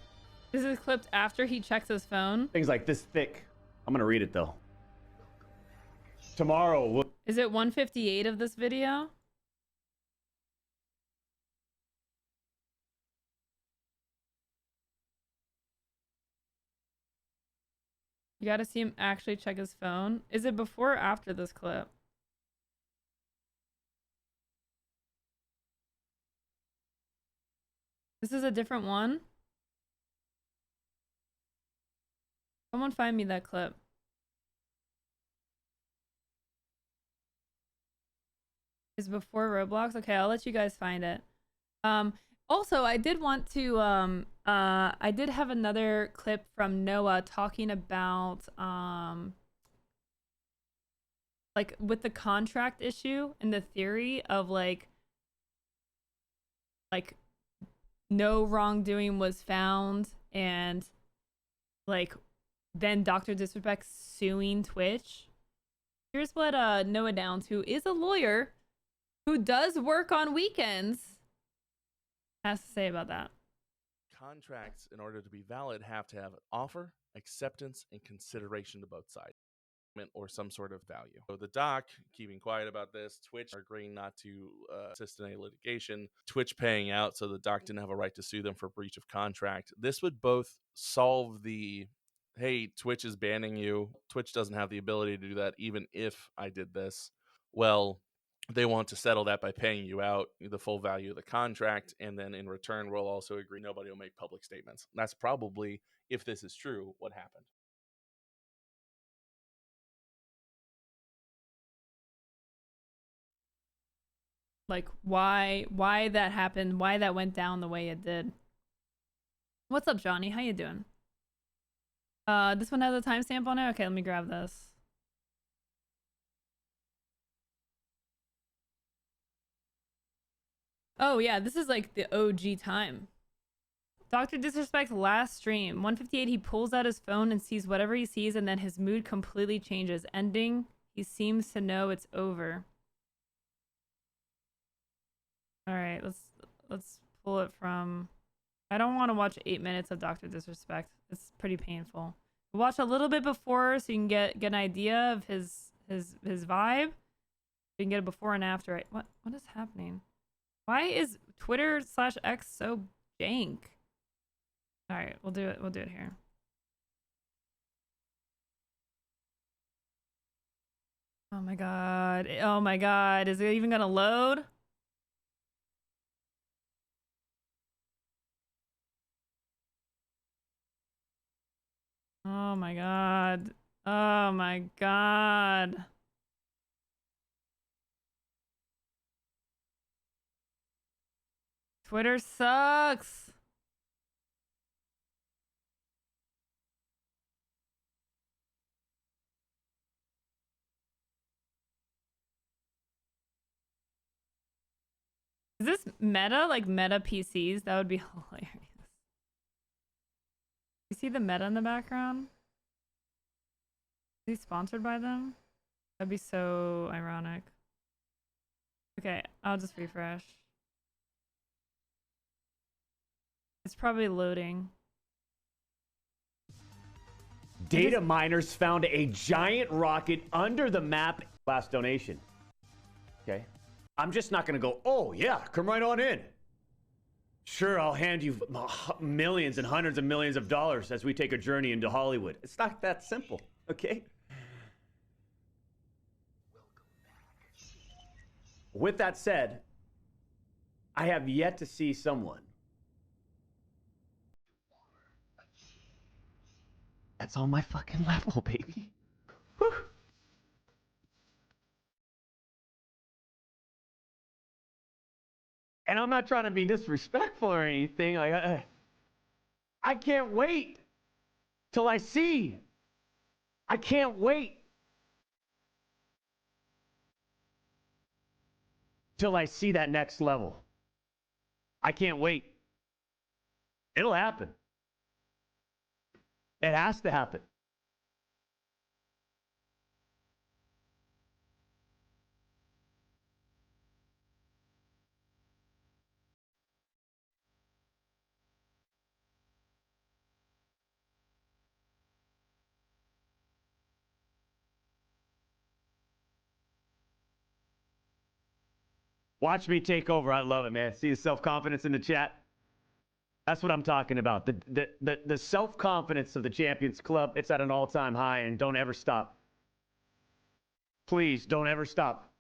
This is clipped after he checks his phone. Things like this thick. I'm going to read it, though. Tomorrow. Is it 158 of this video? You gotta see him actually check his phone. Is it before or after this clip? This is a different one? Someone find me that clip. Is before Roblox? Okay, I'll let you guys find it. Also, I did want to I did have another clip from Noah talking about like with the contract issue and the theory of like no wrongdoing was found, and like then Dr. Disrespect suing Twitch. Here's what Noah Downs, who is a lawyer who does work on weekends, has to say about that. Contracts, in order to be valid, have to have an offer, acceptance, and consideration to both sides, or some sort of value. So the doc keeping quiet about this, Twitch agreeing not to assist in any litigation, Twitch paying out so the doc didn't have a right to sue them for breach of contract. This would both solve the, hey, Twitch is banning you, Twitch doesn't have the ability to do that even if I did this. Well, they want to settle that by paying you out the full value of the contract, and then in return we'll also agree nobody will make public statements. That's probably, if this is true, what happened. Like why that happened, why that went down the way it did. What's up, Johnny? How you doing? This one has a timestamp on it. Okay, let me grab this. Oh yeah, this is like the OG time. Dr. Disrespect's last stream, 158, he pulls out his phone and sees whatever he sees, and then his mood completely changes. Ending, he seems to know it's over. Alright, let's pull it from... I don't want to watch 8 minutes of Dr. Disrespect. It's pretty painful. Watch a little bit before so you can get an idea of his vibe. You can get a before and after. What is happening? Why is Twitter/X so jank? All right, we'll do it. We'll do it here. Oh my god. Oh my god. Is it even gonna load? Oh my god. Oh my god. Twitter sucks. Is this meta? Like meta PCs? That would be hilarious. You see the meta in the background? Is he sponsored by them? That'd be so ironic. Okay, I'll just refresh. It's probably loading. Data miners found a giant rocket under the map. Last donation. Okay. I'm just not going to go, oh, yeah, come right on in. Sure, I'll hand you millions and hundreds of millions of dollars as we take a journey into Hollywood. It's not that simple, okay? With that said, I have yet to see someone that's on my fucking level, baby. Whew. And I'm not trying to be disrespectful or anything. Like, I can't wait till I see. I can't wait till I see that next level. I can't wait. It'll happen. It has to happen. Watch me take over. I love it, man. See the self-confidence in the chat? That's what I'm talking about. The self-confidence of the Champions Club, it's at an all-time high, and don't ever stop. Please, don't ever stop.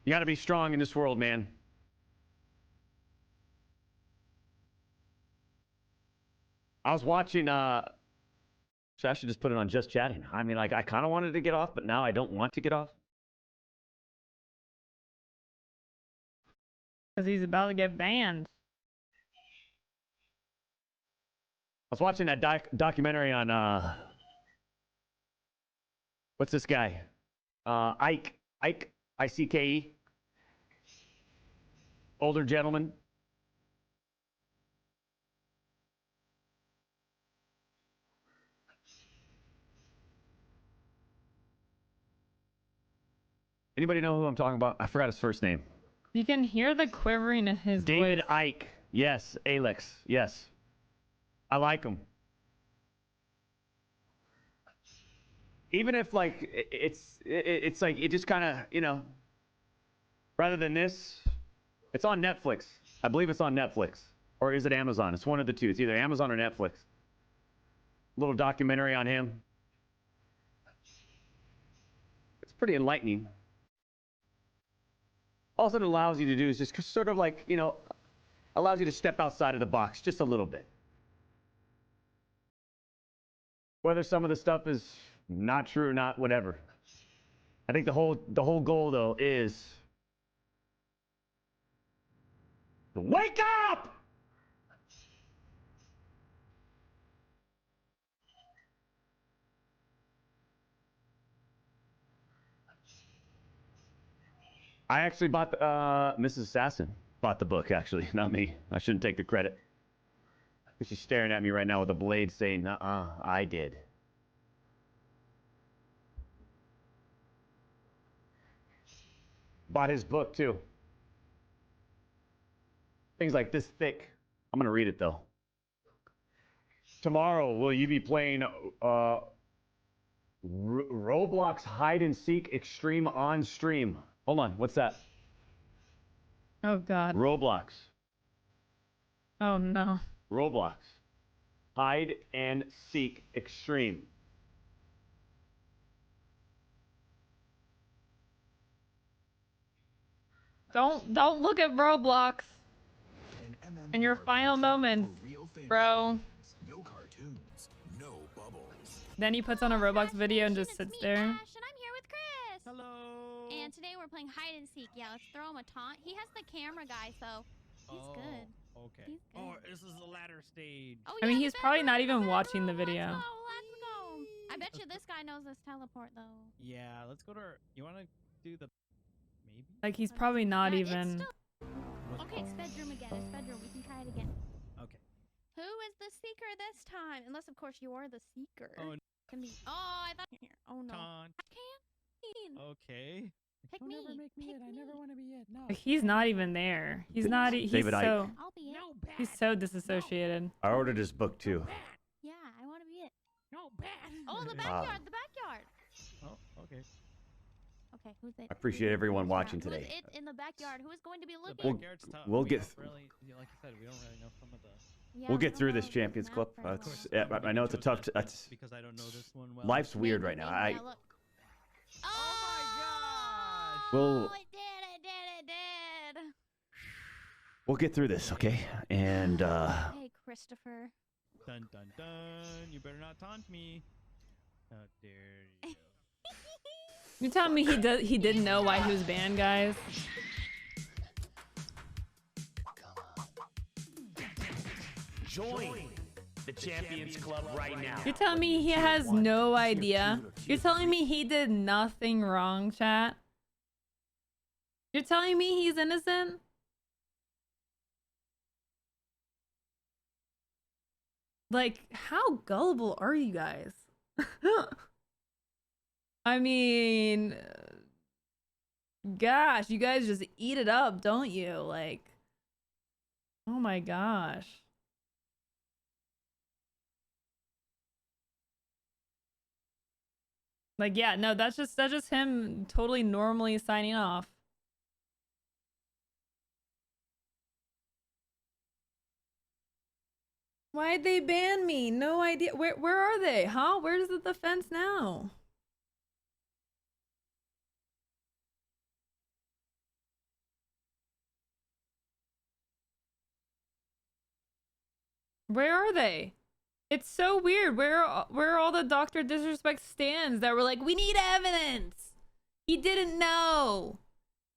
You got to be strong in this world, man. I was watching, I should just put it on just chatting. I mean, like, I kind of wanted to get off, but now I don't want to get off. Because he's about to get banned. I was watching that documentary on, what's this guy? Ike, I-C-K-E. Older gentleman. Anybody know who I'm talking about? I forgot his first name. You can hear the quivering in his David voice. Icke. Yes, Alex. Yes. I like him. Even if, like, it's like, it just kind of, you know, rather than this, it's on Netflix. I believe it's on Netflix. Or is it Amazon? It's one of the two. It's either Amazon or Netflix. Little documentary on him. It's pretty enlightening. All it allows you to do is just sort of like, you know, allows you to step outside of the box just a little bit. Whether some of the stuff is not true or not, whatever. I think the whole goal, though, is to wake up! I actually bought Mrs. Assassin bought the book, actually, not me. I shouldn't take the credit. She's staring at me right now with a blade saying, I did. Bought his book, too. Things like this thick. I'm going to read it, though. Tomorrow, will you be playing Roblox Hide and Seek Extreme on stream? Hold on, what's that? Oh, God. Roblox. Oh, no. Roblox. Hide and Seek Extreme. Don't look at Roblox in your final moments, bro. No cartoons, no bubbles. Then he puts on a Roblox video and just sits there. Ash, and I'm here with Chris. Hello. And today we're playing hide and seek. Yeah, let's throw him a taunt. He has the camera guy, so he's good. Okay. He's good. Oh, this is the ladder stage. Oh, I mean, yeah, he's the probably not bedroom, even the watching the bedroom. video. Let's go. I bet you this guy knows this teleport though. Yeah, let's go to our, you want to do the, maybe? Like, he's probably not Yeah, it's even... still- Okay, it's bedroom again. It's bedroom. We can try it again. Okay. Who is the seeker this time? Unless, of course, you are the seeker. Oh, Can be. Oh, I thought. Here. Oh no. Taunt. I can't. Okay. Pick Don't me. ever make me Pick it. I never me. want to be it. No. Like, he's not even there. He's not... He's David Icke. so... I'll be it. No bad. He's so disassociated. I ordered his book, too. Yeah, I want to be it. No bad. Oh, the backyard. The backyard. Oh, okay. Okay, who's it? I appreciate everyone watching Who's today. it in the backyard? Who is going to be The looking? backyard's tough. we'll We get don't really, yeah, like you said, we don't really know some of the. Yeah, We'll we get don't through know this this Champions map Club. very It's, well. yeah, I know it's a tough... That's because I don't know this one well. Life's weird right Maybe, now. maybe. Yeah, look. Oh, We'll- it did. We'll get through this, okay? And, Hey, Christopher. Dun dun dun! You better not taunt me. How dare you? You telling me he didn't know why he was banned, guys? join the Champions Club right now. You're telling me he has no idea? You're telling me he did nothing wrong, chat? You're telling me he's innocent? Like, how gullible are you guys? I mean, gosh, you guys just eat it up, don't you? Like, oh my gosh. Like, yeah, no, that's just him totally normally signing off. Why'd they ban me? No idea. Where are they? Huh? Where's the defense now? Where are they? It's so weird. Where are all the Dr. Disrespect stands that were like, we need evidence? He didn't know.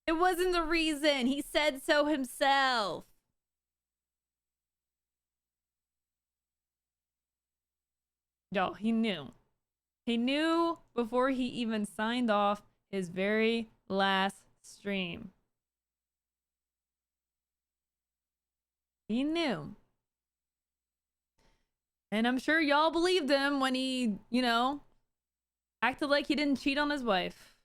It wasn't the reason. He said so himself. Yo, he knew. He knew before he even signed off his very last stream. He knew. And I'm sure y'all believed him when he, you know, acted like he didn't cheat on his wife.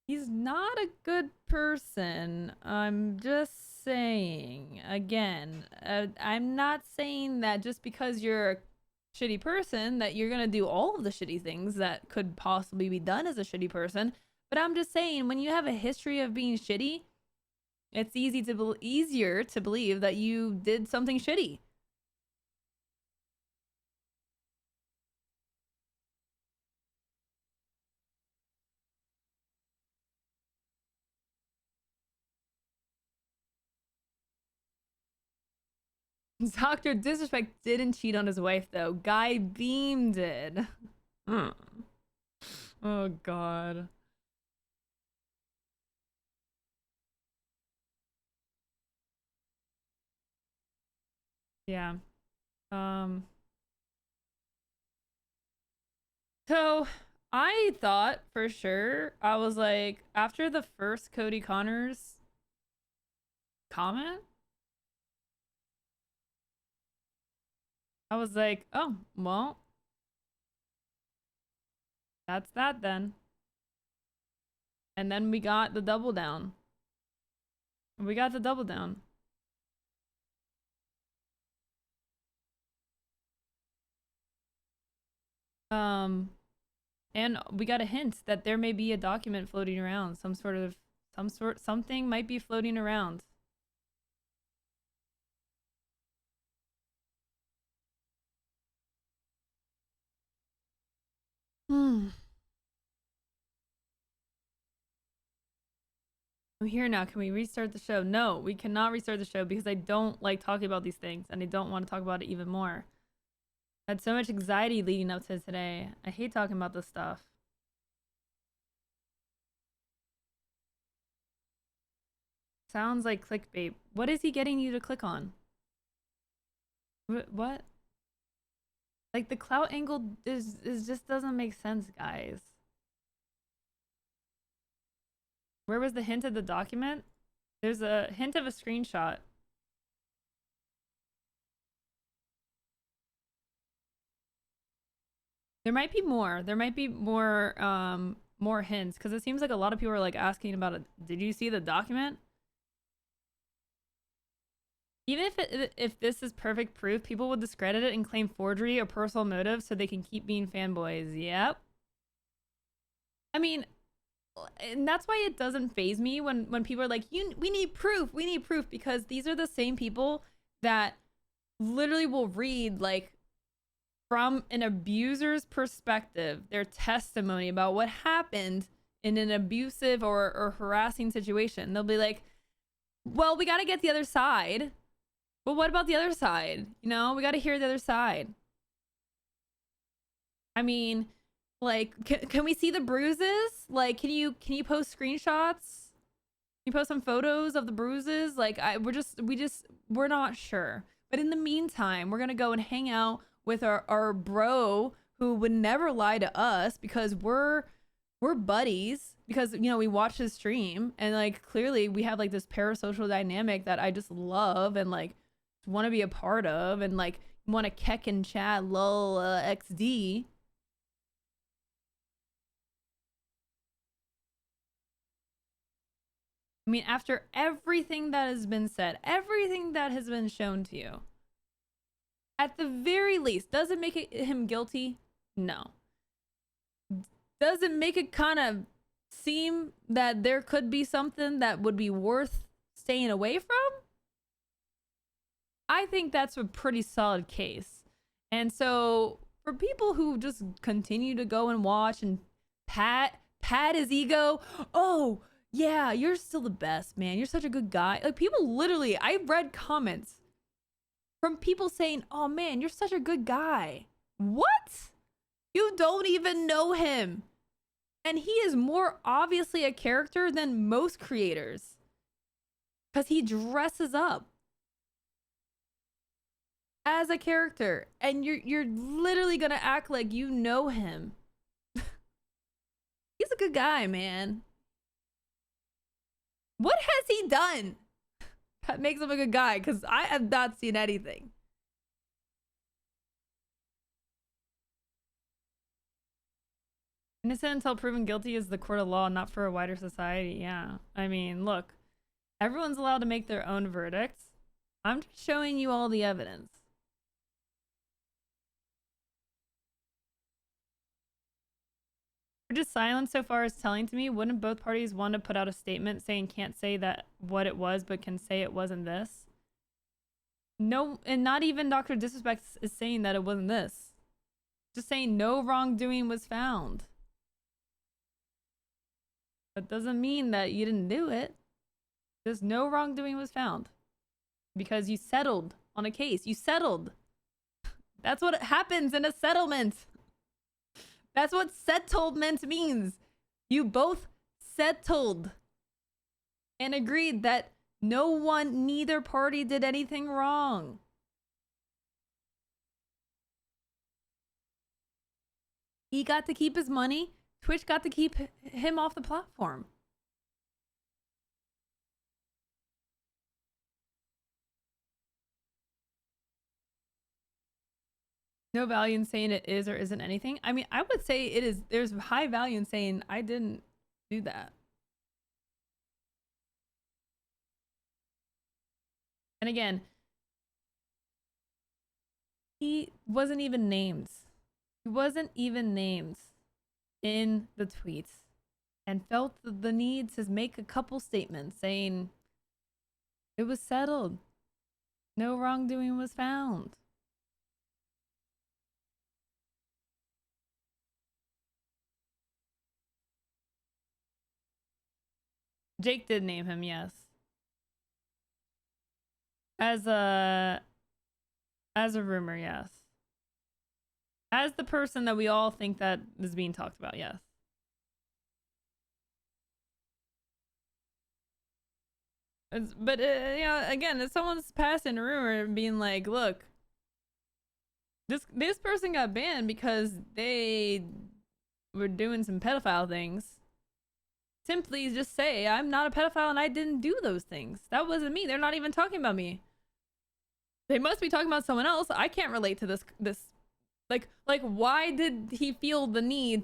He's not a good person. I'm just saying. Again, I'm not saying that just because you're a shitty person that you're gonna do all of the shitty things that could possibly be done as a shitty person. But I'm just saying, when you have a history of being shitty, it's easier to believe that you did something shitty. Dr. Disrespect didn't cheat on his wife, though. Guy Beam did. Oh, God. Yeah. So I thought for sure, I was like, after the first Cody Connor's comment, I was like, oh, well, that's that then. And then we got the double down. We got the double down. And we got a hint that there may be a document floating around. Something might be floating around. I'm here now. Can we restart the show? No, we cannot restart the show because I don't like talking about these things and I don't want to talk about it even more. I had so much anxiety leading up to today. I hate talking about this stuff. Sounds like clickbait. What is he getting you to click on? What? Like, the clout angle is just doesn't make sense, guys. Where was the hint of the document? There's a hint of a screenshot. There might be more. There might be more hints, because it seems like a lot of people are like asking about it. Did you see the document? Even if this is perfect proof, people will discredit it and claim forgery or personal motive so they can keep being fanboys. Yep. I mean, and that's why it doesn't faze me when people are like, we need proof, because these are the same people that literally will read, like, from an abuser's perspective, their testimony about what happened in an abusive or harassing situation. They'll be like, well, we got to get the other side. But what about the other side? You know, we got to hear the other side. I mean, like, can we see the bruises? Like, can you post screenshots? Can you post some photos of the bruises? Like, we're not sure. But in the meantime, we're gonna go and hang out with our bro who would never lie to us because we're buddies, because, you know, we watch his stream and, like, clearly we have, like, this parasocial dynamic that I just love and, like, want to be a part of, and, like, want to keck and chat lol xd. I mean, after everything that has been said, everything that has been shown to you, At the very least, does it make him guilty? No. Does it make it kind of seem that there could be something that would be worth staying away from? I think that's a pretty solid case. And so for people who just continue to go and watch and pat his ego, oh yeah, you're still the best, man, you're such a good guy. Like, people literally, I read comments from people saying, oh man, you're such a good guy. What? You don't even know him. And he is more obviously a character than most creators, because he dresses up as a character, and you're literally gonna act like you know him. He's a good guy, man. What has he done that makes him a good guy? Because I have not seen anything. Innocent until proven guilty is the court of law, not for a wider society. Yeah. I mean, look, everyone's allowed to make their own verdicts. I'm just showing you all the evidence. Just silence so far is telling to me, wouldn't both parties want to put out a statement saying can't say that what it was, but can say it wasn't this? No, and not even Dr. Disrespect is saying that it wasn't this. Just saying no wrongdoing was found. That doesn't mean that you didn't do it. Just no wrongdoing was found. Because you settled on a case. You settled. That's what happens in a settlement. That's what settlement means. You both settled and agreed that neither party did anything wrong. He got to keep his money. Twitch got to keep him off the platform. No value in saying it is or isn't anything. I mean, I would say it is. There's high value in saying I didn't do that. And again, he wasn't even named. He wasn't even named in the tweets, and felt the need to make a couple statements saying it was settled. No wrongdoing was found. Jake did name him, yes. As a rumor, yes. As the person that we all think that is being talked about, yes. But you know, again, if someone's passing a rumor and being like, look, this person got banned because they were doing some pedophile things. Simply just say, I'm not a pedophile and I didn't do those things. That wasn't me. They're not even talking about me. They must be talking about someone else. I can't relate to this. Like, why did he feel the need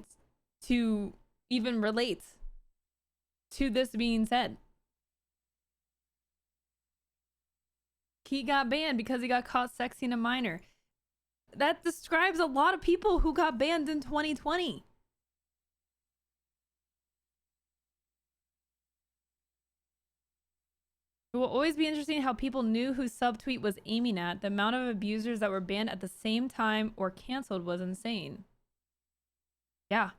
to even relate to this being said? He got banned because he got caught sexing a minor. That describes a lot of people who got banned in 2020. It will always be interesting how people knew who subtweet was aiming at. The amount of abusers that were banned at the same time or canceled was insane. Yeah.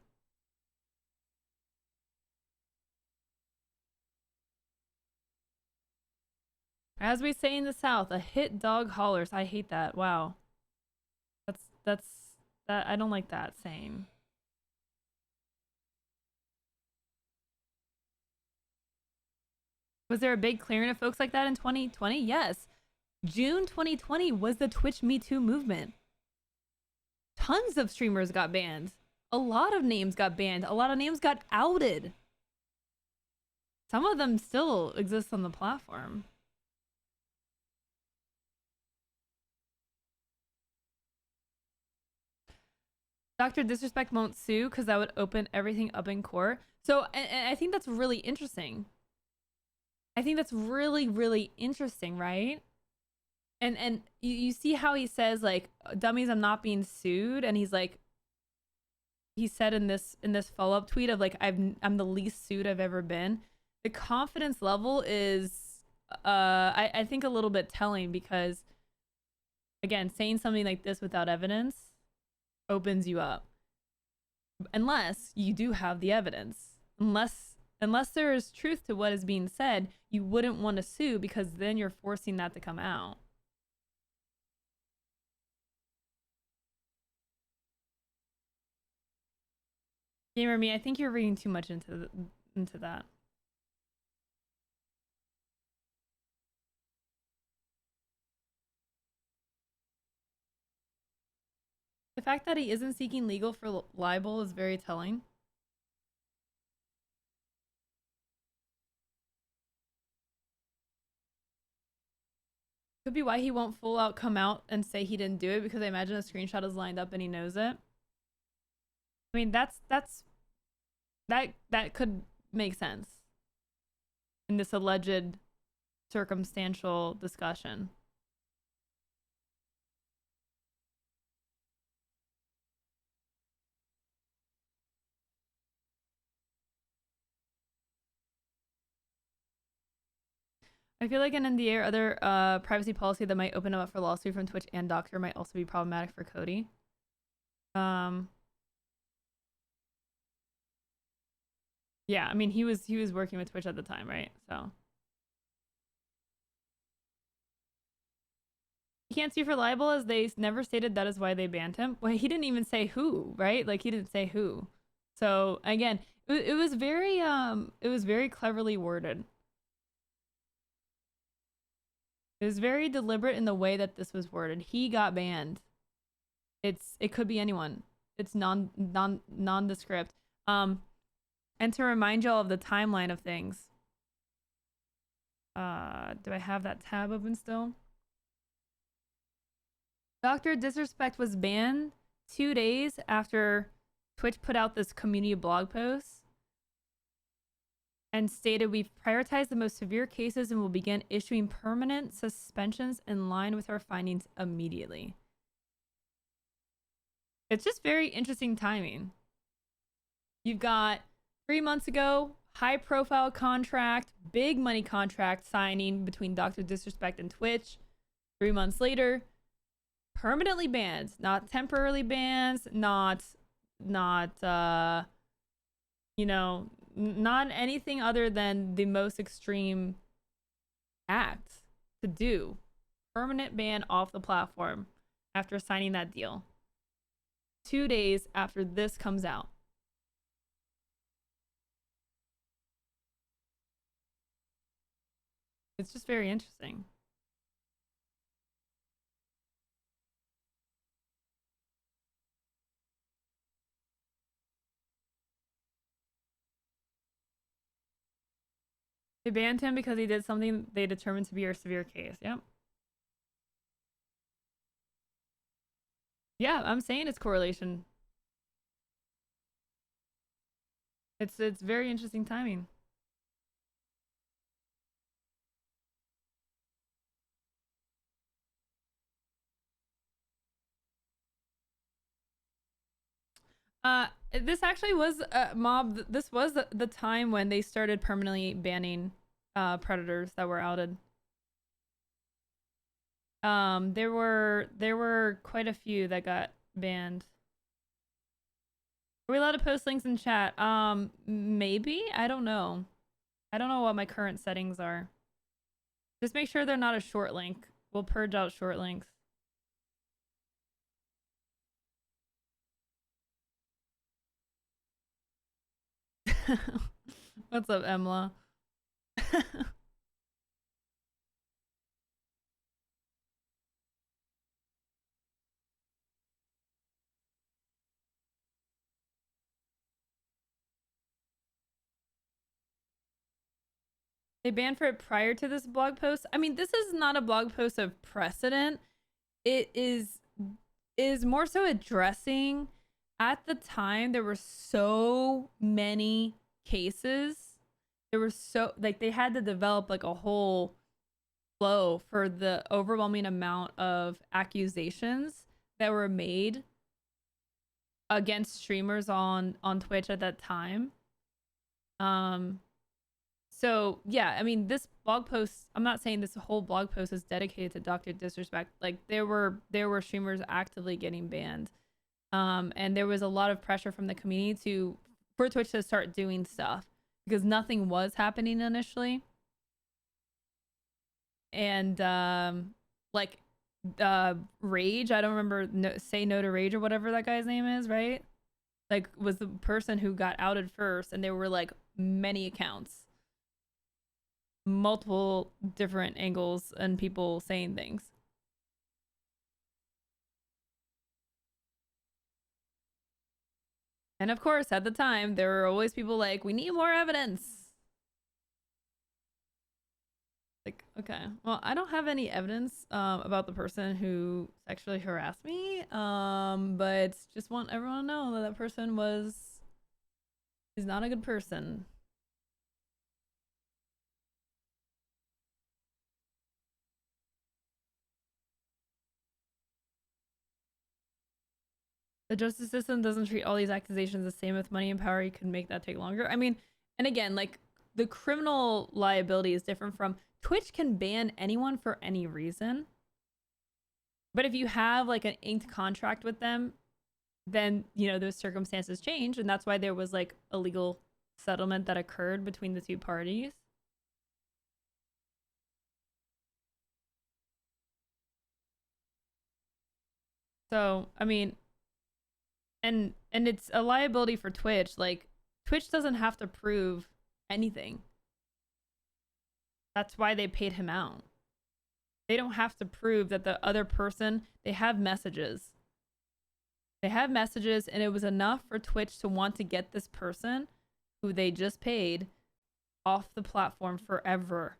As we say in the South, a hit dog hollers. I hate that. Wow. That I don't like that saying. Was there a big clearing of folks like that in 2020? Yes. June 2020 was the Twitch Me Too movement. Tons of streamers got banned. A lot of names got banned. A lot of names got outed. Some of them still exist on the platform. Dr. Disrespect won't sue because that would open everything up in court. So, and I think that's really interesting. I think that's really, really interesting, right? and you see how he says like, dummies, I'm not being sued, and he's like, he said in this follow-up tweet of like, I'm the least sued I've ever been. The confidence level is I think a little bit telling, because again, saying something like this without evidence opens you up, unless you do have the evidence. Unless there is truth to what is being said, you wouldn't want to sue, because then you're forcing that to come out. Gamer me, I think you're reading too much into that. The fact that he isn't seeking legal for libel is very telling. Could be why he won't full out come out and say he didn't do it, because I imagine a screenshot is lined up and he knows it. I mean, that could make sense in this alleged circumstantial discussion. I feel like an NDA or other privacy policy that might open him up for lawsuit from Twitch and Doctor might also be problematic for Cody. Yeah, I mean, he was working with Twitch at the time, right? So he can't sue for libel, as they never stated that is why they banned him. Well, he didn't even say who, right? Like, he didn't say who. So again, it was very cleverly worded. It was very deliberate in the way that this was worded. He got banned. It could be anyone. It's nondescript. And to remind y'all of the timeline of things. Do I have that tab open still? Dr. Disrespect was banned 2 days after Twitch put out this community blog post and stated, we've prioritized the most severe cases and will begin issuing permanent suspensions in line with our findings immediately. It's just very interesting timing. You've got 3 months ago, high profile contract, big money contract signing between Dr. Disrespect and Twitch. 3 months later, permanently banned, not temporarily banned, not not anything other than the most extreme act to do. Permanent ban off the platform after signing that deal. 2 days after this comes out. It's just very interesting. They banned him because he did something they determined to be a severe case. Yep. Yeah, I'm saying it's correlation. It's very interesting timing. This actually was mob. This was the time when they started permanently banning predators that were outed. There were quite a few that got banned. Are we allowed to post links in chat? Maybe. I don't know. I don't know what my current settings are. Just make sure they're not a short link. We'll purge out short links. What's up, Emla? They banned for it prior to this blog post. I mean, this is not a blog post of precedent. It is more so addressing, at the time there were so many cases. There were so, like, they had to develop like a whole flow for the overwhelming amount of accusations that were made against streamers on Twitch at that time. So yeah, I mean, this blog post, I'm not saying this whole blog post is dedicated to Dr. Disrespect. Like there were streamers actively getting banned. And there was a lot of pressure from the community for Twitch to start doing stuff because nothing was happening initially. And Rage, I don't remember, Say No to Rage or whatever that guy's name is, right? Like was the person who got outed first, and there were like many accounts, multiple different angles and people saying things. And of course, at the time, there were always people like, we need more evidence. Like, okay, well, I don't have any evidence about the person who sexually harassed me, but just want everyone to know that that person is not a good person. The justice system doesn't treat all these accusations the same. With money and power, you can make that take longer. I mean, and again, like the criminal liability is different from Twitch can ban anyone for any reason. But if you have like an inked contract with them, then, you know, those circumstances change. And that's why there was like a legal settlement that occurred between the two parties. So, I mean, and it's a liability for Twitch. Like Twitch doesn't have to prove anything. That's why they paid him out. They don't have to prove that the other person, they have messages. They have messages, and it was enough for Twitch to want to get this person who they just paid off the platform forever.